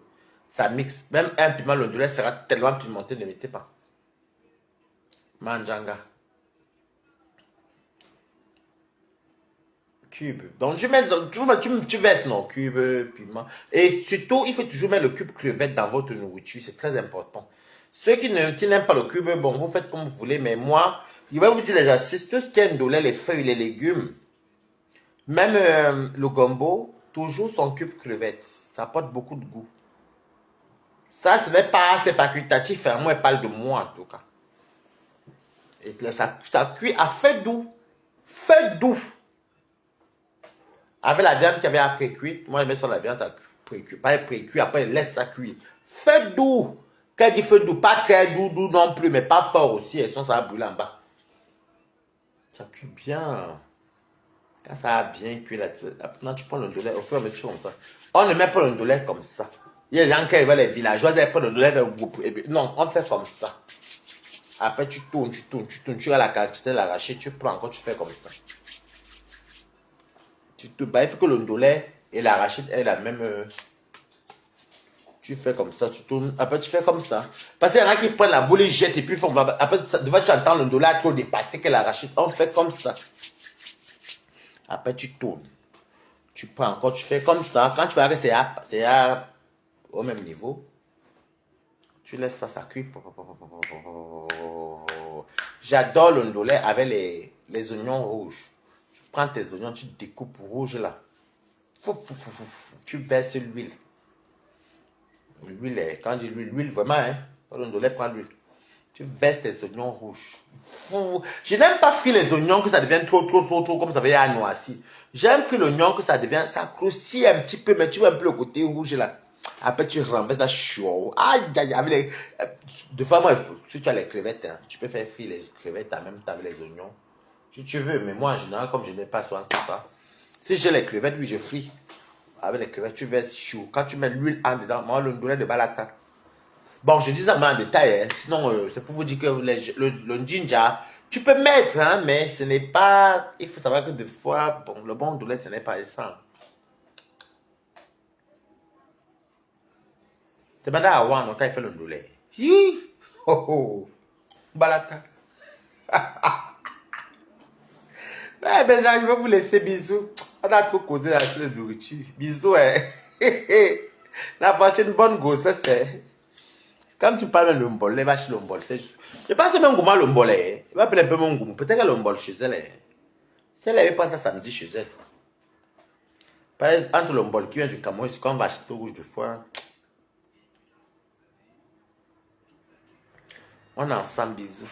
ça mixe. Même un piment, le ndolé sera tellement pimenté, ne mettez pas. Manjanga. Cube. Donc, tu verses non, cube, piment. Et surtout, il faut toujours mettre le cube crevette dans votre nourriture. C'est très important. Ceux qui n'aiment pas le cube, bon, vous faites comme vous voulez. Mais moi, je vais vous dire les astuces. Tout ce qui est ndolé, les feuilles, les légumes, même le gombo, toujours son cube crevette. Ça apporte beaucoup de goût. Ça, ce n'est pas assez facultatif. Hein. Moi, je parle de moi, en tout cas. Et ça cuit à feu doux. Feu doux. Avec la viande qui avait après cuite, moi je mets sur la viande, ça pré-cuit. Pas pré-cuit, après je laisse ça cuire. Feu doux. Quand je dis feu doux, pas très doux non plus, mais pas fort aussi, et sinon ça va brûler en bas. Ça cuit bien. Quand ça a bien cuit, maintenant tu prends le ndolé, au fur et à mesure comme ça. On ne met pas le ndolé comme ça. Il y a des gens qui veulent les villageois, ils prennent le ndolé vers le groupe. Non, on fait comme ça. Après tu tournes, tu as la quantité de l'arraché, tu prends encore, tu fais comme ça. Il faut que le ndolé et l'arachide aient la même. Tu fais comme ça, tu tournes. Après, tu fais comme ça. Parce qu'il y en a qui prennent la boule, ils jettent et puis font. Après, devant tu entends le ndolé à trop dépasser que l'arachide. On fait comme ça. Après, tu tournes. Tu prends encore, tu fais comme ça. Quand tu vas rester au même niveau, tu laisses ça cuit. J'adore le ndolé avec les oignons rouges. prends tes oignons, tu découpes rouge là. Tu verses l'huile. L'huile, quand je dis l'huile, vraiment, hein, on doit prendre l'huile. Tu verses tes oignons rouges. Je n'aime pas frire les oignons que ça devienne trop, comme ça veut dire noirci. J'aime frire l'oignon que ça devient, ça grossit un petit peu, mais tu vois un peu le côté rouge là. Après, tu renverses la chaud. Aïe, aïe, avec les... De fois, moi, si tu as les crevettes, hein, tu peux faire frire les crevettes en même temps avec les oignons. Si tu veux, mais moi, en général, comme je n'ai pas soin tout ça, si j'ai les crevettes, oui, je fris. Avec les crevettes, tu verses chaud. Quand tu mets l'huile en dedans, moi, le ndolé de balata. Bon, je dis ça mais en détail, hein. Sinon, c'est pour vous dire que le ginger, tu peux mettre, hein, mais ce n'est pas... Il faut savoir que des fois, bon, le bon ndolé, ce n'est pas ça. C'est madame Awan, quand il fait le ndolé. Hi! Oh oh! Balata. Ouais, ben, je vais vous laisser, bisous. On a trop causé la nourriture. Bisous, hein. La voiture, une bonne grossesse, c'est... Quand tu parles de l'ombol, les vaches l'ombol, c'est juste... Je pense même comment l'ombol est. Il va appeler un peu mon goût. Peut-être que l'ombol chez elle. Si elle avait pas ça samedi chez elle. Par exemple, entre l'ombol qui vient du Cameroun, c'est comme vache rouge de fois. On est ensemble, bisous.